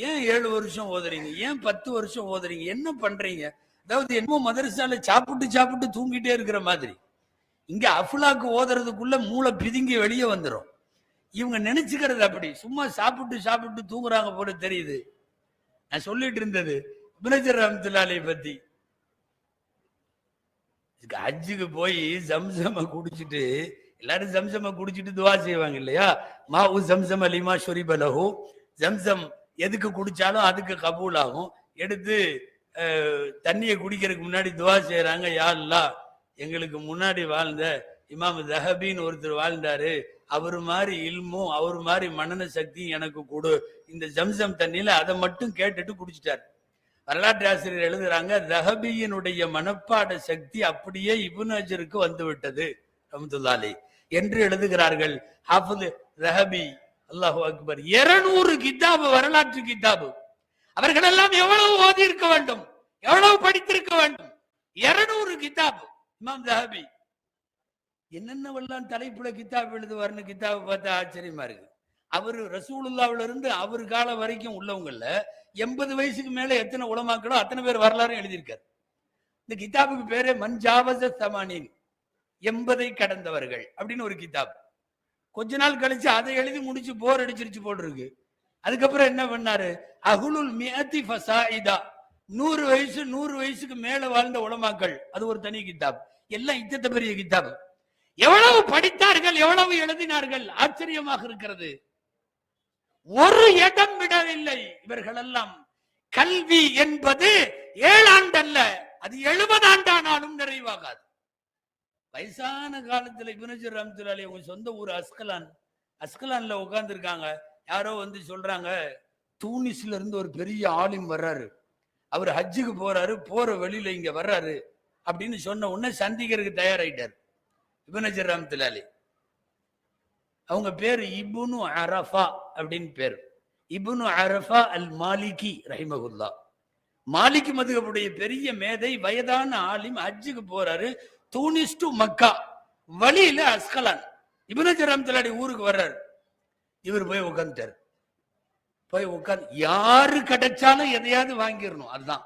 ஏன் 7 வருஷம் ஓதுறீங்க, ஏன் 10 வருஷம் ஓதுறீங்க, என்ன பண்றீங்க? அதாவது என்னமோ மதரசால சாப்பிட்டு சாப்பிட்டு தூங்கிட்டே இருக்கிற மாதிரி. இங்க அஃப்லாக்கு ஓதுறதுக்குள்ள மூளை பிதுங்கி வெளியே வந்துடும். இவங்க நினைச்சுக்கிறது அப்படி, சும்மா சாப்பிட்டு சாப்பிட்டு தூங்குறாங்க போல தெரியுது. நான் சொல்லிட்டு இருந்தது இப்னு ஹஜர் ரஹ்மத்துல்லாஹி அலைஹி பத்தி. ஹஜ்ஜுக்கு போய் ஜம்சம குடிச்சிட்டு, எல்லாரும் ஜம்சம குடிச்சிட்டு துவா செய்வாங்க இல்லையா? மாஉ ஜம்சம் லிமா ஷுரிப லஹு, ஜம்சம் எதுக்கு குடிச்சாலும் அதுக்கு கபூல் ஆகும். எடுத்து தண்ணியை குடிக்கிறதுக்கு முன்னாடி துவா செய்யறாங்க, யா அல்லாஹ் எங்களுக்கு முன்னாடி வாழ்ந்த இமாம் தஹபின்னு ஒருத்தர் வாழ்ந்தாரு, அவரு மாதிரி இல்மும் அவர் மாதிரி மனன சக்தியும் எனக்கு கொடு. இந்த ஜம்சம் தண்ணியில அதை மட்டும் கேட்டுட்டு குடிச்சிட்டார். வரலாற்று ஆசிரியர் எழுதுறாங்க, தஹபியினுடைய மனப்பாட சக்தி அப்படியே இப்னு ஹஜருக்கு வந்து விட்டது ரஹ்மத்துல்லாஹி அலைஹி என்று எழுதுகிறார்கள் ஹாஃபிஸ் தஹபி. அல்லாஹு அக்பர். 200 கிதாபு, வரலாற்று கிதாபு. அவர்கள் எல்லாம் எவ்வளவு ஓதி இருக்க வேண்டும், எவ்வளவு படித்திருக்க வேண்டும். 200 கிதாபு. இமாம் தஹபி என்னென்னவெல்லாம் தலைப்புல கிதாப் எழுதுவார்னு கிதாபை பார்த்தா ஆச்சரியமா இருக்கு. அவரு ரசூலுல்லாஹ்ல இருந்து அவர் காலம் வரைக்கும் உள்ளவங்கல்ல 80 வயசுக்கு மேல எத்தனை உலமாக்களோ அத்தனை பேர் வரலாறும் எழுதியிருக்காரு. இந்த கிதாபுக்கு பேரு மன்ஜாவஸ ஸமானீன், 80 கடந்தவர்கள் அப்படின்னு ஒரு கிதாப். கொஞ்ச நாள் கழிச்சு அதை எழுதி முடிச்சு போர் அடிச்சிருச்சு போட்டிருக்கு. அதுக்கப்புறம் என்ன பண்ணாரு, அஹ்லுல் மிஅத்தி ஃபஸாயிதா, 100 வயசு 100 வயசுக்கு மேல வாழ்ந்த உலமாக்கள், அது ஒரு தனி கிதாப். எல்லாம் இத்தனை பெரிய கிதாப். எவ்வளவு படித்தார்கள், எவ்வளவு எழுதினார்கள், ஆச்சரியமாக இருக்கிறது. ஒரு இடம் விடவில்லை இவர்கள் எல்லாம். கல்வி என்பது 7 ஆண்டு அல்ல, அது 70 ஆண்டானாலும் நிறைவாகாது. வயசான காலத்துல இப்னு ஹஜர் ரஹ்மத்துல்லாஹி அலைஹி அவங்க சொந்த ஊர் அஸ்கலான்ல உட்கார்ந்து இருக்காங்க. யாரோ வந்து சொல்றாங்க, தூனிஸ்ல இருந்து ஒரு பெரிய ஆலிம் வர்றாரு, அவர் ஹஜ்ஜுக்கு போறாரு, போற வழியில இங்க வர்றாரு அப்படின்னு சொன்ன உடனே சந்திக்கிறதுக்கு தயாராயிட்டார் இப்னு ஹஜர் ரஹ்மத்துல்லாஹி அலைஹி. அவங்க பேரு இப்னு அரஃபா அப்படின்னு பேர். இப்னு அரஃபா அல் மாலிகி ரஹிமஹுல்லாஹ். மாலிகி மதுஹபுடைய பெரிய மேதை, வயதான ஆலிம், ஹஜ்ஜுக்கு போறாரு. தூனிஸ் டு மக்கா வழியில அஸ்கலான். இப்னு ஹஜர் ரஹ்மத்துல்லாஹி அலைஹி ஊருக்கு வர்றாரு. இவர் போய் உட்கார்ந்துட்டார். போய் உட்கார்ந்து யாரு கிடைச்சாலும் எதையாவது வாங்கிடணும், அதுதான்.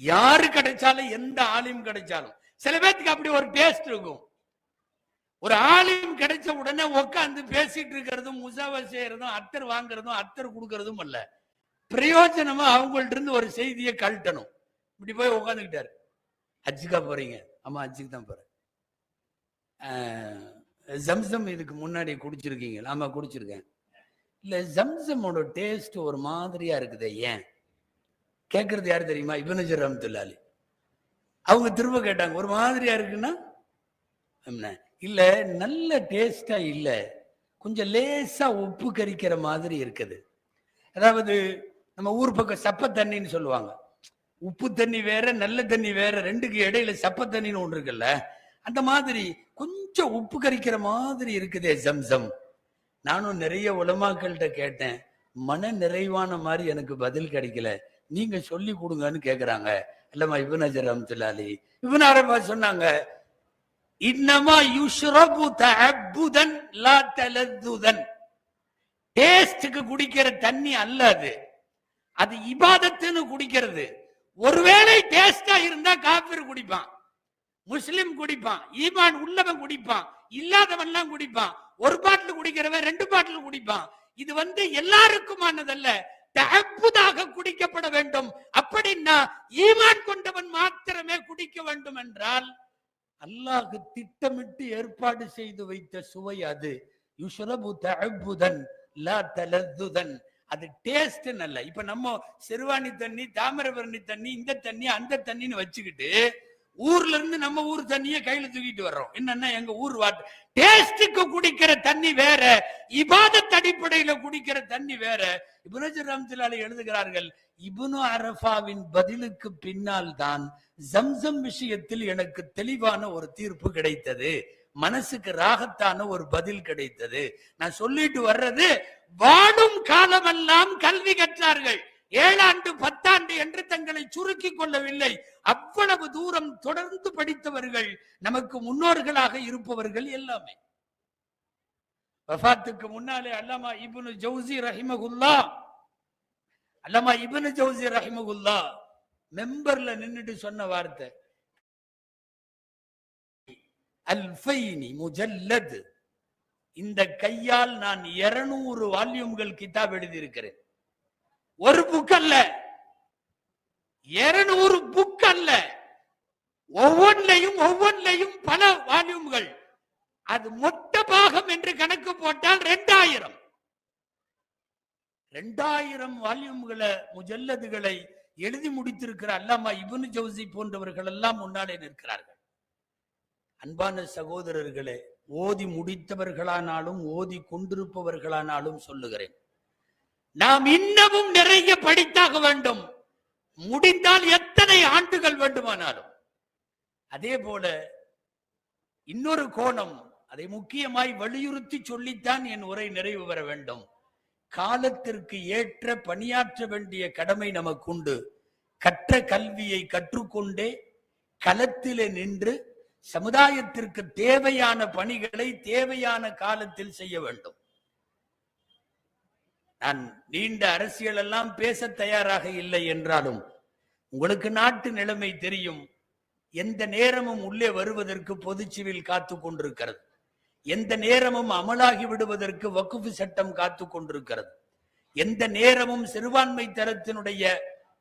யாரு கிடைச்சாலும், எந்த ஆலிம் கிடைச்சாலும். சில பேருக்கு அப்படி ஒரு டேஸ்ட் இருக்கும். ஒரு ஆலிம் கிடைச்ச உடனே உட்காந்து பேசிட்டு இருக்கிறதும், முசாவா செய்யறதும், அத்தர் வாங்குறதும், அத்தர் கொடுக்கறதும் அல்ல, பிரயோஜனமா அவங்கள்ட்ட இருந்து ஒரு செய்தியை கழட்டணும். இப்படி போய் உட்காந்துக்கிட்டாரு. ஹஜ்ஜுக்கா போறீங்க? ஆமா, ஹஜ்ஜுக்கு தான் போறேன். ஜம்சம் இதுக்கு முன்னாடி குடிச்சிருக்கீங்க? ஆமா குடிச்சிருக்கேன். இல்ல, ஜம்சமோட டேஸ்ட் ஒரு மாதிரியா இருக்குது, ஏன் கேட்கறது யாரு தெரியுமா? இப்னு ஹஜர் ரஹ்மத்துல்லாஹி அலைஹி. அவங்க திரும்ப கேட்டாங்க, ஒரு மாதிரியா இருக்குன்னா? இல்ல, நல்ல டேஸ்டா இல்ல, கொஞ்சம் லேசா உப்பு கரிக்கிற மாதிரி இருக்குது. அதாவது நம்ம ஊர் பக்கம் சப்ப தண்ணின்னு சொல்லுவாங்க. உப்பு தண்ணி வேற, நல்ல தண்ணி வேற, ரெண்டுக்கு இடையில சப்ப தண்ணின்னு ஒன்று இருக்குல்ல, அந்த மாதிரி கொஞ்சம் உப்பு கரிக்கிற மாதிரி இருக்குதே ஜம்சம். நானும் நிறைய உலமாக்கள்கிட்ட கேட்டேன், மன நிறைவான மாதிரி எனக்கு பதில் கிடைக்கல, நீங்க சொல்லி கொடுங்கன்னு கேக்குறாங்க. இல்லம்மா இப்னு ஹஜர் ரஹ்மத்துல்லாஹி அலைஹி. இப்னு அரஃபா சொன்னாங்க, இன்னமா யுஷ்ரபு தஅப்புதன் லா தலதுதன். டேஸ்டுக்கு குடிக்கிற தண்ணி அல்ல அது, அது இபாதத்துன்னு குடிக்கிறது. ஒருவேளை டேஸ்டா இருந்தா காபிர் குடிப்பான், முஸ்லிம் குடிப்பான், ஈமான் உள்ளவன் குடிப்பான், இல்லாதவன் எல்லாம் குடிப்பான். ஒரு பாட்டில் குடிக்கிறவன் 2 பாட்டில் குடிப்பான். இது எல்லாருக்குமானதல்ல, தஅப்புதாக குடிக்கப்பட வேண்டும். அப்படின்னா ஈமான் கொண்டவன் மாத்திரமே குடிக்க வேண்டும் என்றால், அல்லாஹ் திட்டமிட்டு ஏற்பாடு செய்து வைத்த சுவை அது. யுஷ்ரபு தஅப்புதன் லா தலதுதன். அது டேஸ்ட் நல்ல. இப்ப நம்ம சிறுவாணி தண்ணி, தாமிரபரணி தண்ணி, இந்த தண்ணி, அந்த தண்ணின்னு வச்சுக்கிட்டு ஊர்ல இருந்து நம்ம ஊர் தண்ணியை கையில தூக்கிட்டு வர்றோம். என்னன்னா எங்க ஊர் வாட்டர். டேஸ்டுக்கு குடிக்கிற தண்ணி வேற, இபாதத் அடிப்படையில குடிக்கிற தண்ணி வேற. இப்னு ஹஜர் ரஹ்மத்துல்லாஹி அலைஹி எழுதுகிறார்கள், இப்னு அரஃபாவின் பதிலுக்கு பின்னால் தான் ஜம்சம் விஷயத்தில் எனக்கு தெளிவான ஒரு தீர்ப்பு கிடைத்தது, மனசுக்கு ராகத்தான ஒரு பதில் கிடைத்தது. நான் சொல்லிட்டு வர்றது, வாடும் காலமெல்லாம் கல்வி கற்றார்கள். 7 ஆண்டு 10 ஆண்டு என்று தங்களை சுருக்கி கொள்ளவில்லை. அவ்வளவு தூரம் தொடர்ந்து படித்தவர்கள், நமக்கு முன்னோர்களாக இருப்பவர்கள் எல்லாமே. வஃபாத்துக்கு முன்னாலே அல்லாமா இப்னு ஜௌசி ரஹிமஹுல்லாஹ் மெம்பர்ல நின்னுட்டு சொன்ன வார்த்தை அல்ஃபைனி முஜல்லத். இந்த கையால் நான் 200 வால்யூம்கள் கிதாப் எழுதியிருக்கிறேன். ஒரு புக் அல்ல, 200 புக் அல்ல, ஒவ்வொன்றையும் பல வால்யூம்கள். அது மொத்த பாகம் என்று கணக்கு போட்டால் 2000 வால்யூம்களை முஜல்லதுகளை எழுதி முடித்திருக்கிற அல்லாமா இப்னு ஜௌசி போன்றவர்கள் எல்லாம் முன்னாலே நிற்கிறார்கள். அன்பான சகோதரர்களே, ஓதி முடித்தவர்களானாலும் ஓதி கொண்டிருப்பவர்களானாலும் சொல்லுகிறேன், நாம் இன்னமும் நிறைய படித்தாக வேண்டும். முடிந்தால் எத்தனை ஆண்டுகள் வேண்டுமானாலும். அதே போல இன்னொரு கோணம், அதை முக்கியமாய் வலியுறுத்தி சொல்லித்தான் என் உரை நிறைவு பெற வேண்டும். காலத்திற்கு ஏற்ற பணியாற்ற வேண்டிய கடமை நமக்குண்டு. கற்ற கல்வியை கற்றுக்கொண்டே களத்திலே நின்று சமுதாயத்திற்கு தேவையான பணிகளை தேவையான காலத்தில் செய்ய வேண்டும். நான் நீண்ட அரசியல் எல்லாம் பேச தயாராக இல்லை என்றாலும் உங்களுக்கு நாட்டு நிலைமை தெரியும். எந்த நேரமும் உள்ளே வருவதற்கு பொது சிவில் காத்து கொண்டிருக்கிறது. எந்த நேரமும் அமலாகி விடுவதற்கு வக்ஃப் சட்டம் காத்து கொண்டிருக்கிறது. எந்த நேரமும் சிறுபான்மை தரத்தினுடைய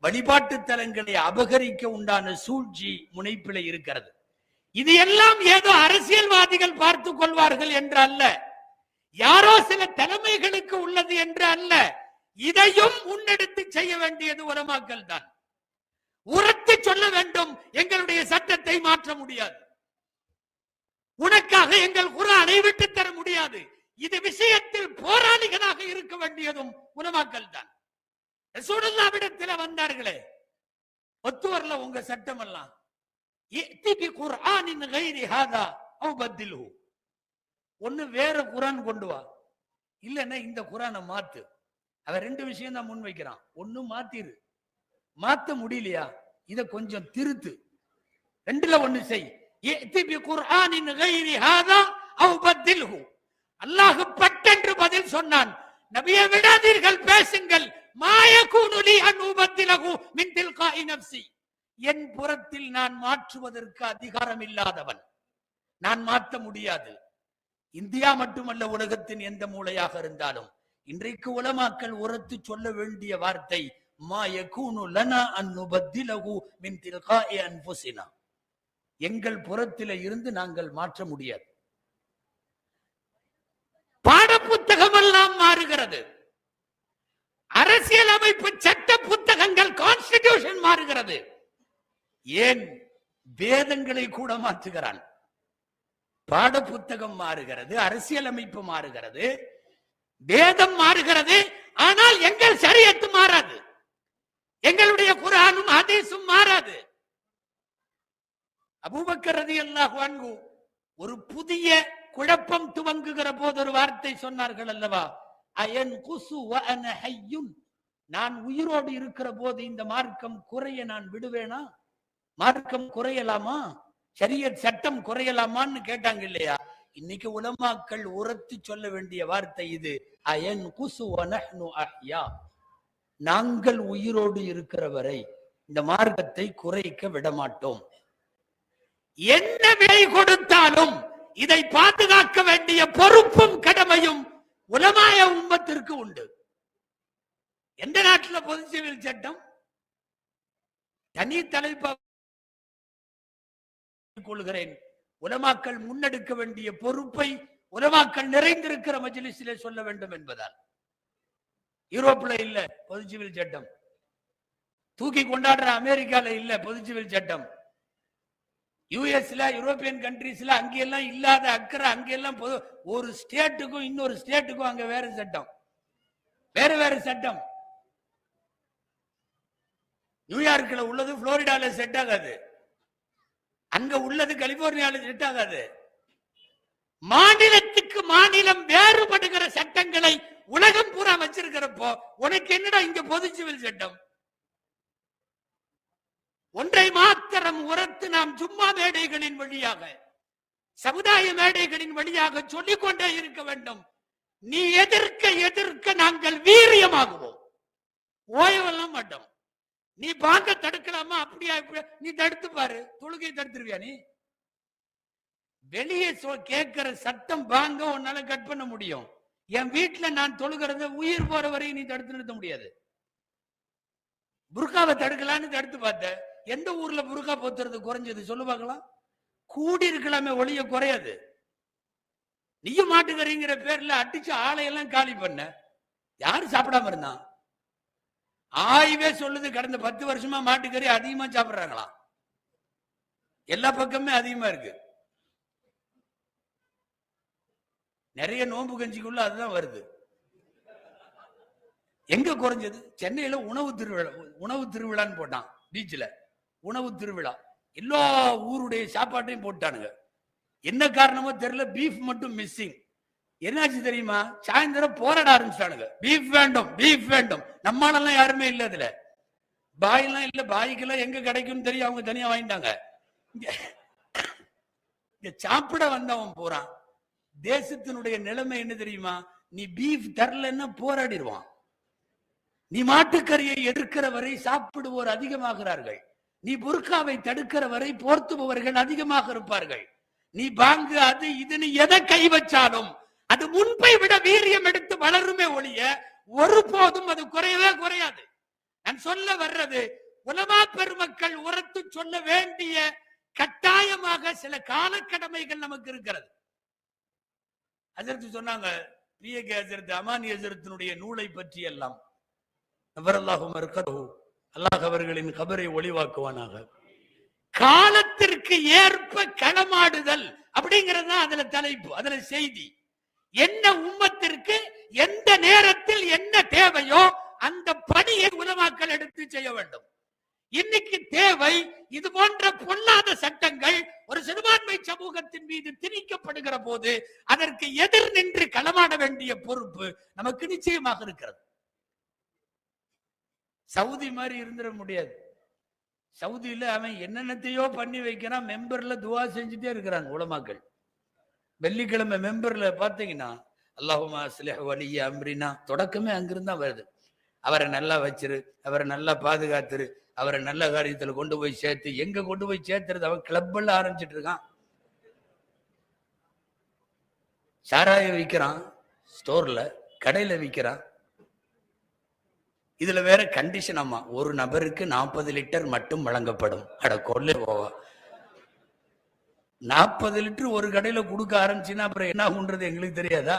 வழிபாட்டு தலங்களை அபகரிக்க உண்டான சூழ்ச்சி முனைப்பில் இருக்கிறது. இது எல்லாம் ஏதோ அரசியல்வாதிகள் பார்த்துக் கொள்வார்கள் என்று அல்ல, யாரோ சில தலைமைகளுக்கு உள்ளது என்று அல்ல. இதையும் முன்னெடுத்து செய்ய வேண்டியது உலமாக்கள் தான். உரத்து சொல்ல வேண்டும், எங்களுடைய சட்டத்தை மாற்ற முடியாது, உனக்காக எங்கள் குர்ஆனை விட்டு தர முடியாது. இது விஷயத்தில் போராளிகளாக இருக்க வேண்டியதும் உலமாக்கள் தான். ரசூலுல்லாஹ்விடத்தில் வந்தார்களே, ஒத்து வரல உங்க சட்டம் எல்லாம், ஒன்னு வேற குர்ஆன் கொண்டு வா, இல்லன்னா இந்த குர்ஆனை மாத்து. அவன் 2 விஷயம் தான் முன் வைக்கிறான். ஒன்னு மாத்திரு, மாத்த முடியலையா இத கொஞ்சம் திருத்து, 2ல ஒன்னு செய். அல்லாஹ் பட்டென்று பதில் சொன்னான், நபியே விடாதீர்கள், பேசுங்கள். என் புறத்தில் நான் மாற்றுவதற்கு அதிகாரம் இல்லாதவன், நான் மாற்ற முடியாது. இந்தியா மட்டுமல்ல, உலகத்தின் எந்த மூலையாக இருந்தாலும் இன்றைக்கு உலமாக்கள் உரத்து சொல்ல வேண்டிய வார்த்தை மா யகூனு லனா அன் நுபத்திலஹு மின் தில்காஇ அன்ஃபுஸினா. எங்கள் புறத்திலே இருந்து நாங்கள் மாற்ற முடியாது. பாட புத்தகம் எல்லாம் மாறுகிறது, அரசியல் அமைப்பு சட்ட புத்தகங்கள் கான்ஸ்டிடியூஷன் மாறுகிறது. ஏன் வேதங்களை கூட மாற்றுகிறான். பாட புத்தகம் மாறுகிறது, அரசியல் அமைப்பு மாறுகிறது, வேதம் மாறுகிறது. ஆனால் எங்கள் ஷரியத்து மாறாது, எங்களுடைய குர்ஆனும் ஹதீஸும் மாறாது. அபூபக்கர் ரலியல்லாஹு அன்ஹு ஒரு புதிய குழப்பம் துவங்குகிற போது ஒரு வார்த்தை சொன்னார்கள் அல்லவா, அயன் குசு வ அன ஹய்யுன். நான் உயிரோடு இருக்கிற போது இந்த மார்க்கம் குறைய நான் விடுவேனா? மார்க்கம் குறையலாமா? ஷரியத் சட்டம் குறையலாமான்னு கேட்டாங்க இல்லையா? இன்னைக்கு உலமாக்கள் உரத்து சொல்ல வேண்டிய வார்த்தை இது, அயன் குசு வ நஹ்னு அஹ்யா. நாங்கள் உயிரோடு இருக்கிற வரை இந்த மார்க்கத்தை குறைக்க விடமாட்டோம். என்ன விலை கொடுத்தாலும் இதை பாதுகாக்க வேண்டிய பொறுப்பும் கடமையும் உலமாய உம்மத்திற்கு உண்டு. எந்த நாட்டில் பொது சிவில் சட்டம் தனி தலைப்பாக கொள்கிறேன். உலமாக்கள் முன்னெடுக்க வேண்டிய பொறுப்பை உலமாக்கள் நிறைந்திருக்கிற மஜ்லிஸிலே சொல்ல வேண்டும் என்பதால். யூரோப்ல இல்ல பொது சிவில் சட்டம், தூக்கி கொண்டாடுற அமெரிக்கால இல்ல பொது சிவில் சட்டம், யூஎஸ்ல யூரோப்பியன் கண்ட்ரீஸ்ல அங்கெல்லாம் இல்லாத அக்கறை அங்கெல்லாம் ஒரு ஸ்டேட்டுக்கும் இன்னொரு ஸ்டேட்டுக்கும் அங்க வேற சட்டம், வேற சட்டம். நியூயார்க்ல உள்ளது புளோரிடால செட் ஆகாது, அங்க உள்ளது கலிபோர்னியால செட் ஆகாது. மாநிலத்துக்கு மாநிலம் வேறுபடுகிற சட்டங்களை உலகம் பூரா வச்சிருக்கிறப்போ உனக்கு என்னடா இங்க பொது சிவில் சட்டம்? ஒன்றை மாத்திரம் உரத்து நாம் சும்மா மேடைகளின் வழியாக, சமுதாய மேடைகளின் வழியாக சொல்லிக்கொண்டே இருக்க வேண்டும். நீ எதிர்க்க நாங்கள் வீரியமாகுவோம், ஓயவெல்லாம் மாட்டோம். நீ பாங்க தடுக்கலாமா? அப்படியா? நீ தடுத்து பாரு, தொழுகையை தடுத்துருவியா? நீ வெளியே கேட்கிற சத்தம் பாங்க உன்னால கட் பண்ண முடியும். என் வீட்டுல நான் தொழுகிறத உயிர் போற வரையும் நீ தடுத்து நிறுத்த முடியாது. புர்காவை தடுக்கலான்னு தடுத்து பார்த்த. எந்த ஊர்ல புர்கா போத்துறது குறைஞ்சது சொல்லு பார்க்கலாம்? கூடி இருக்கலாமே ஒளிய குறையாது. நீயும் மாட்டுக்கறிங்கிற பேர்ல அடிச்சு ஆலையெல்லாம் காலி பண்ண. யாரு சாப்பிடாம இருந்தான்? ஆய்வே சொல்லுது கடந்த 10 வருஷமா மாட்டுக்கறி அதிகமா சாப்பிடுறாங்களாம். எல்லா பக்கமே அதிகமா இருக்கு. நிறைய நோன்பு கஞ்சிக்குள்ள அதுதான் வருது. எங்க குறைஞ்சது? சென்னையில உணவு திருவிழான்னு போட்டான். பீச்சில் உணவு திருவிழா. எல்லா ஊருடைய சாப்பாட்டையும் போட்டானுங்க. என்ன காரணமோ தெரியல, பீஃப் மட்டும் மிஸ்ஸிங். என்னாச்சு தெரியுமா? சாயந்தரம் போராட ஆரம்பிச்சானுங்க. பீஃப் வேண்டும், பீஃப் வேண்டும். நம்மளாலாம் யாருமே இல்லை அதுல. பாயெல்லாம் இல்ல. பாய்க்கெல்லாம் எங்க கிடைக்கும்னு தெரியும், அவங்க தனியா வாங்கிட்டாங்க. இங்க சாப்பிட வந்தவன் போறான். தேசத்தினுடைய நிலைமை என்ன தெரியுமா? நீ பீஃப் தரலன்னா போராடிடுவான். நீ மாட்டுக்கறியை எடுக்கிற வரை சாப்பிடுவோர் அதிகமாகிறார்கள். நீ புர்காவை தடுக்கிற வரை போர்த்துபவர்கள் அதிகமாக இருப்பார்கள். நீ பாங்கு அது இதுன்னு எதை கை வச்சாலும் அது முன்பை விட வீரியம் எடுத்து வளருமே ஒழிய ஒருபோதும் அது குறையவே குறையாது. நான் சொல்ல வர்றது, உலமா பெருமக்கள் உரத்து சொல்ல வேண்டிய கட்டாயமாக சில காலக்கடமைகள் நமக்கு இருக்கிறது. ஹஜ்ரத் சொன்னாங்க, பிஏகே ஹஜ்ரத் அமானி ஹஜ்ரத்தினுடைய நூலை பற்றி எல்லாம், அல்லாஹ் அவர்களின் கபரை ஒளிவாக்குவானாக, காலத்திற்கு ஏற்ப களமாடுதல் அப்படிங்கிறது அதுல தலைப்பு, அதுல செய்தி. என்ன உம்மத்திற்கு எந்த நேரத்தில் என்ன தேவையோ அந்த பணியை உலமாக்கள் எடுத்து செய்ய வேண்டும். இன்னைக்கு தேவை இது போன்ற பொல்லாத சட்டங்கள் ஒரு சிறுபான்மை சமூகத்தின் மீது திணிக்கப்படுகிற போது அதற்கு எதிர் நின்று களமாட வேண்டிய பொறுப்பு நமக்கு நிச்சயமாக இருக்கிறது. சவுதி மாதிரி இருந்துட முடியாது. சவுதியில அவன் என்னென்னத்தையோ பண்ணி வைக்கிறான். மெம்பர்ல துவா செஞ்சுட்டே இருக்கிறாங்க உலமாக்கள். வெள்ளிக்கிழமை மெம்பர்ல பாத்தீங்கன்னா அல்லாஹும்ம அஸ்லிஹ் வலிய அம்ரினா தொடக்கமே அங்கிருந்தா வருது. அவரை நல்லா வச்சிரு, அவரை நல்லா பாதுகாத்துரு, அவரை நல்ல காரியத்துல கொண்டு போய் சேர்த்து. எங்க கொண்டு போய் சேர்த்துறது? அவன் கிளப் எல்லாம் ஆரம்பிச்சிட்டு இருக்கான். சாராய விற்கிறான், ஸ்டோர்ல கடையில விற்கிறான். இதுல வேற கண்டிஷன், அம்மா ஒரு நபருக்கு 40 லிட்டர் மட்டும் வழங்கப்படும். அட கொள்ளை போவா, 40 லிட்டர் ஒரு கடையில கொடுக்க ஆரம்பிச்சுன்னா அப்புறம் என்ன ஆகுன்றது எங்களுக்கு தெரியாதா?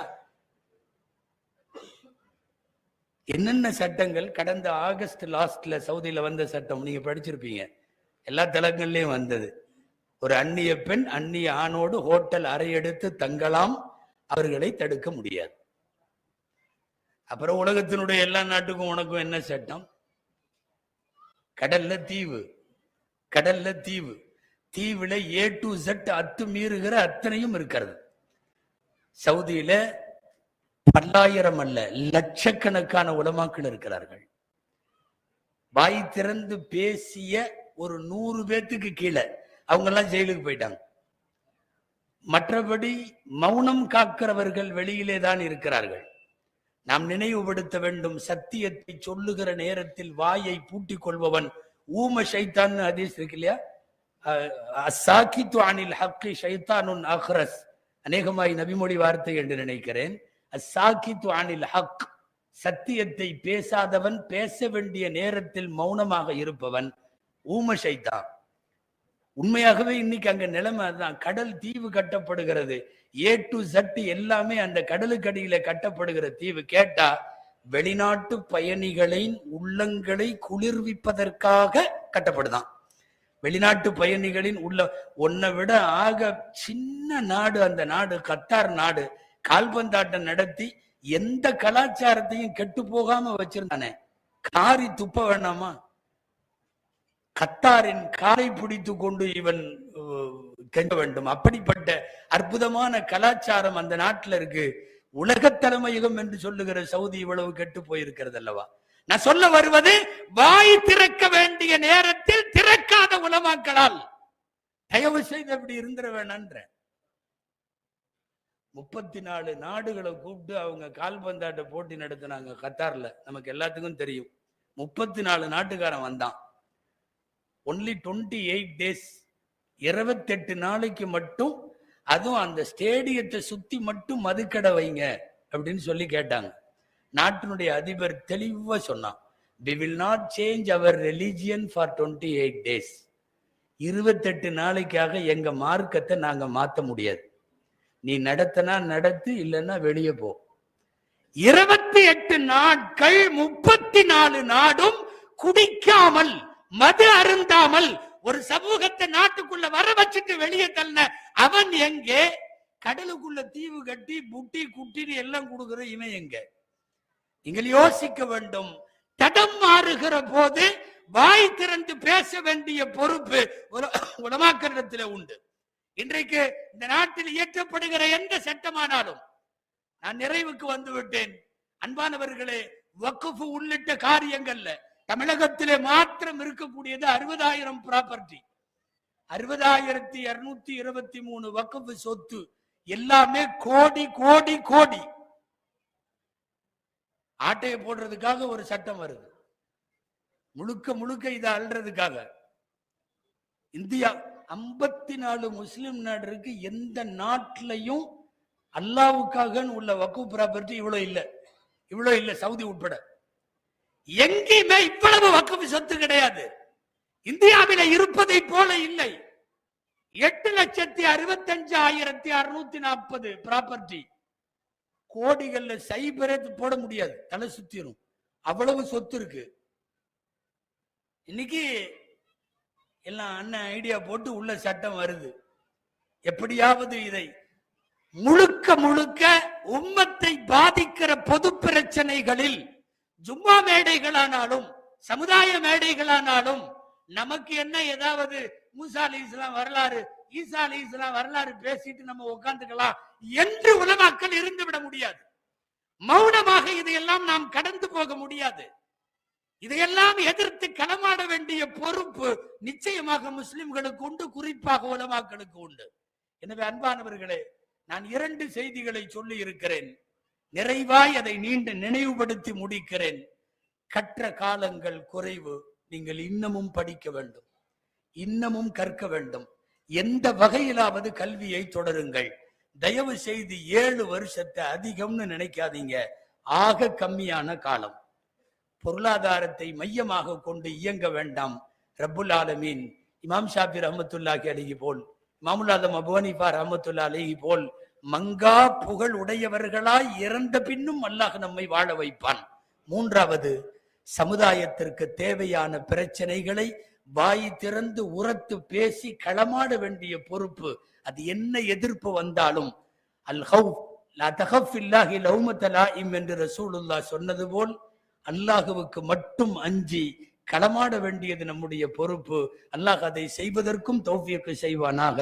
என்னென்ன சட்டங்கள் கடந்த ஆகஸ்ட் லாஸ்ட்ல சவுதியில வந்த சட்டம் நீங்க படிச்சிருப்பீங்க, எல்லா தளங்கள்லயும் வந்தது. ஒரு அந்நிய பெண் அந்நிய ஆணோடு ஹோட்டல் அறை எடுத்து தங்கலாம், அவர்களை தடுக்க முடியாது. அப்புறம் உலகத்தினுடைய எல்லா நாட்டுக்கும் உனக்கும் என்ன சட்டம்? கடல்ல தீவு, கடல்ல தீவு, தீவுல A to Z அத்துமீறுகிற அத்தனையும் இருக்கிறது. சவுதியில பல்லாயிரம் அல்ல லட்சக்கணக்கான உலமாக்கள் இருக்கிறார்கள். வாய் திறந்து பேசிய ஒரு 100 பேத்துக்கு கீழே அவங்க எல்லாம் ஜெயிலுக்கு போயிட்டாங்க. மற்றபடி மௌனம் காக்கிறவர்கள் வெளியிலே தான் இருக்கிறார்கள். நாம் நினைவுபடுத்த வேண்டும், சத்தியத்தை சொல்லுகிற நேரத்தில் வாயை பூட்டிக் கொள்பவன் ஊம ஷைத்தான் ஹதீஸ் இருக்கு இல்லையா? அஸ்ஸாகித்து அனில் ஹக்கி ஷைத்தானுன் அக்ரஸ், அநேகமாய் நபிமொழி வார்த்தை என்று நினைக்கிறேன். அஸ்ஸாகித்து அனில் ஹக், சத்தியத்தை பேசாதவன், பேச வேண்டிய நேரத்தில் மௌனமாக இருப்பவன் ஊம ஷைத்தான். உண்மையாகவே இன்னைக்கு அங்க நிலைமை அதுதான். கடல் தீவு கட்டப்படுகிறது, A to Z எல்லாமே அந்த கடலுக்கடியில கட்டப்படுகிற தீவு. கேட்டா வெளிநாட்டு பயணிகளின் உள்ளங்களை குளிர்விப்பதற்காக கட்டப்படுதான். வெளிநாட்டு பயணிகளின் ஒன்னை விட ஆக சின்ன நாடு அந்த நாடு, கத்தார் நாடு. கால்பந்தாட்டம் நடத்தி எந்த கலாச்சாரத்தையும் கெட்டு போகாம வச்சிருந்தானே, காரி துப்ப வேண்டாமா? கத்தாரின் காலை பிடித்து கொண்டு இவன் கெஞ்ச வேண்டும். அப்படிப்பட்ட அற்புதமான கலாச்சாரம் அந்த நாட்டில் இருக்கு. உலக தலைமையகம் என்று சொல்லுகிற சவுதி இவ்வளவு கெட்டு போயிருக்கிறது அல்லவா? நான் சொல்ல வருவது, வாய் திறக்க வேண்டிய நேரத்தில் திறக்காத உலமாக்களால் தயவு செய்து அப்படி இருந்துட வேணான்ற. 34 நாடுகளை கூப்பிட்டு அவங்க கால்பந்தாட்ட போட்டி நடத்தினாங்க கத்தார்ல. நமக்கு எல்லாத்துக்கும் தெரியும். 34 நாட்டுக்காரன் வந்தான். ஒன்லி 28 days, 28 நாளைக்கு மட்டும், அதுவும் அந்த ஸ்டேடியத்தை சுத்தி மட்டும் மதுக்கடை வைங்க அப்படின்னு சொல்லி கேட்டாங்க. நாட்டினுடைய அதிபர் தெளிவா சொன்னான், we will not change our religion for 28 days. 28 நாளைக்காக எங்க மார்க்கத்தை நாங்க மாத்த முடியாது. நீ நடத்தினா நடத்து, இல்லைன்னா வெளியே போ. 28 நாட்கள் 34 நாடும் குடிக்காமல் மது அருந்தாமல் ஒரு சமூகத்தை நாட்டுக்குள்ள வர வச்சுட்டு வெளியே தள்ள அவன் எங்கே? கடலுக்குள்ள தீவு கட்டி புட்டி குட்டின்னு எல்லாம் கொடுக்கிற இவன் எங்க? நீங்கள் யோசிக்க வேண்டும். தடம் மாறுகிற போது வாய் திறந்து பேச வேண்டிய பொறுப்பு உலமாக்களிடத்தில் உண்டு. இன்றைக்கு இந்த நாட்டில் இயற்றப்படுகிற எந்த சட்டமானாலும், நான் நிறைவுக்கு வந்து விட்டேன் அன்பானவர்களே, வக்ஃப் உள்ளிட்ட காரியங்கள்ல தமிழகத்திலே மாத்திரம் இருக்கக்கூடியது 60,000 ப்ராப்பர்ட்டி, 60,223 வக்ஃப் சொத்து, எல்லாமே கோடி கோடி கோடி. ஆட்டையை போடுறதுக்காக ஒரு சட்டம் வருது, முழுக்க முழுக்க இதை அல்றதுக்காக. இந்தியா 54 முஸ்லிம் நாடு இருக்கு, எந்த நாட்டிலையும் அல்லாவுக்காக உள்ள வக்ஃப் ப்ராப்பர்ட்டி இவ்வளவு இல்ல, சவுதி உட்பட எங்கேயுமே இவ்வளவு வக்ஃப் சொத்து கிடையாது. இந்தியாவில இருப்பதை போல இல்லை. 8,65,640 ப்ராப்பர்ட்டி, கோடிகள்ல சைபரே போட முடியாது, தலை சுத்திரும், அவ்வளவு சொத்து இருக்கு. இன்னைக்கு எல்லாம் அண்ணன் ஐடியா போட்டு உள்ள சட்டம் வருது. எப்படியாவது இதை முழுக்க முழுக்க உம்மத்தை பாதிக்கிற பொது பிரச்சனைகளில், ஜும்மா மேடைகளானாலும் சமுதாய மேடைகளானாலும், நமக்கு என்ன ஏதாவது மூசா அலைஹிஸ்ஸலாம் வரலாறு, ஈசா அலைஹிஸ்ஸலாம் வரலாறு பேசிட்டு நம்ம உட்கார்ந்துக்கலாம் என்று உலமாக்கள் இருந்து விட முடியாது. மௌனமாக இதையெல்லாம் நாம் கடந்து போக முடியாது. இதையெல்லாம் எதிர்த்து களமாட வேண்டிய பொறுப்பு நிச்சயமாக முஸ்லிம்களுக்கு உண்டு, குறிப்பாக உலமாக்களுக்கு உண்டு. எனவே அன்பானவர்களே, நான் 2 செய்திகளை சொல்லி இருக்கிறேன். நிறைவாய் அதை நினைவுபடுத்தி முடிக்கிறேன். கற்ற காலங்கள் குறைவு. நீங்கள் இன்னமும் படிக்க வேண்டும், இன்னமும் கற்க வேண்டும். எந்த வகையிலாவது கல்வியை தொடருங்கள். தயவு செய்து 7 வருஷத்தை அதிகம்னு நினைக்காதீங்க. ஆக கம்மியான காலம். பொருளாதாரத்தை மையமாக கொண்டு இயங்க வேண்டாம். ரப்புல் ஆலமீன் இமாம் ஷாஃபி ரஹ்மத்துல்லாஹி அலைஹி போல், இமாமுல் ஆலம் அபூ ஹனீஃபா ரஹ்மத்துல்லாஹி அலைஹி போல் மங்கா புகழ் உடையவர்களாய் இறந்த பின்னும் அல்லாஹ் நம்மை வாழ வைப்பான். 3வது, சமுதாயத்திற்கு தேவையான பிரச்சனைகளை வாய் திறந்து உரத்து பேசி களமாட வேண்டிய பொறுப்பு. அது என்ன எதிர்ப்பு வந்தாலும், அல் ஹவுஃப் லா தகஃப் ஃபில்லாஹி லௌமத லாயிம் என்று ரசூலுல்லாஹ் சொன்னது போல், அல்லாஹுவுக்கு மட்டும் அஞ்சி களமாட வேண்டியது நம்முடைய பொறுப்பு. அல்லாஹ் அதை செய்வதற்கும் தௌஃபீக் செய்வானாக.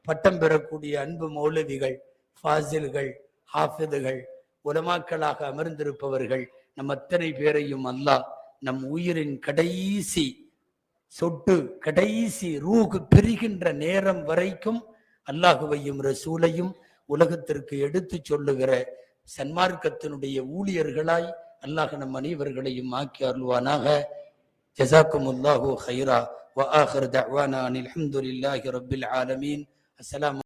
பட்டம் பெறக்கூடிய அன்பு மௌலவிகள், ஃபாசில்கள், ஹாஃபிதுகள், உலமாக்களாக அமர்ந்திருப்பவர்கள், நம் அத்தனை பேரையும் அல்லாஹ் நம் உயிரின் கடைசி சொட்டு, கடைசி ரூஹ் பிரிகின்ற நேரம் வரைக்கும் அல்லாஹுவையும் ரசூலையும் உலகத்திற்கு எடுத்து சொல்லுகிற சன்மார்க்கத்தினுடைய ஊழியர்களாய் அல்லாஹ் நம் அனைவர்களையும் ஆக்கி அருள்வானாக. ஜஸாக்குமுல்லாஹு கைரா. வ ஆகிர் தஅவானா அனில் ஹம்துலில்லாஹி ரப்பில் ஆலமீன். அஸ்ஸலாமு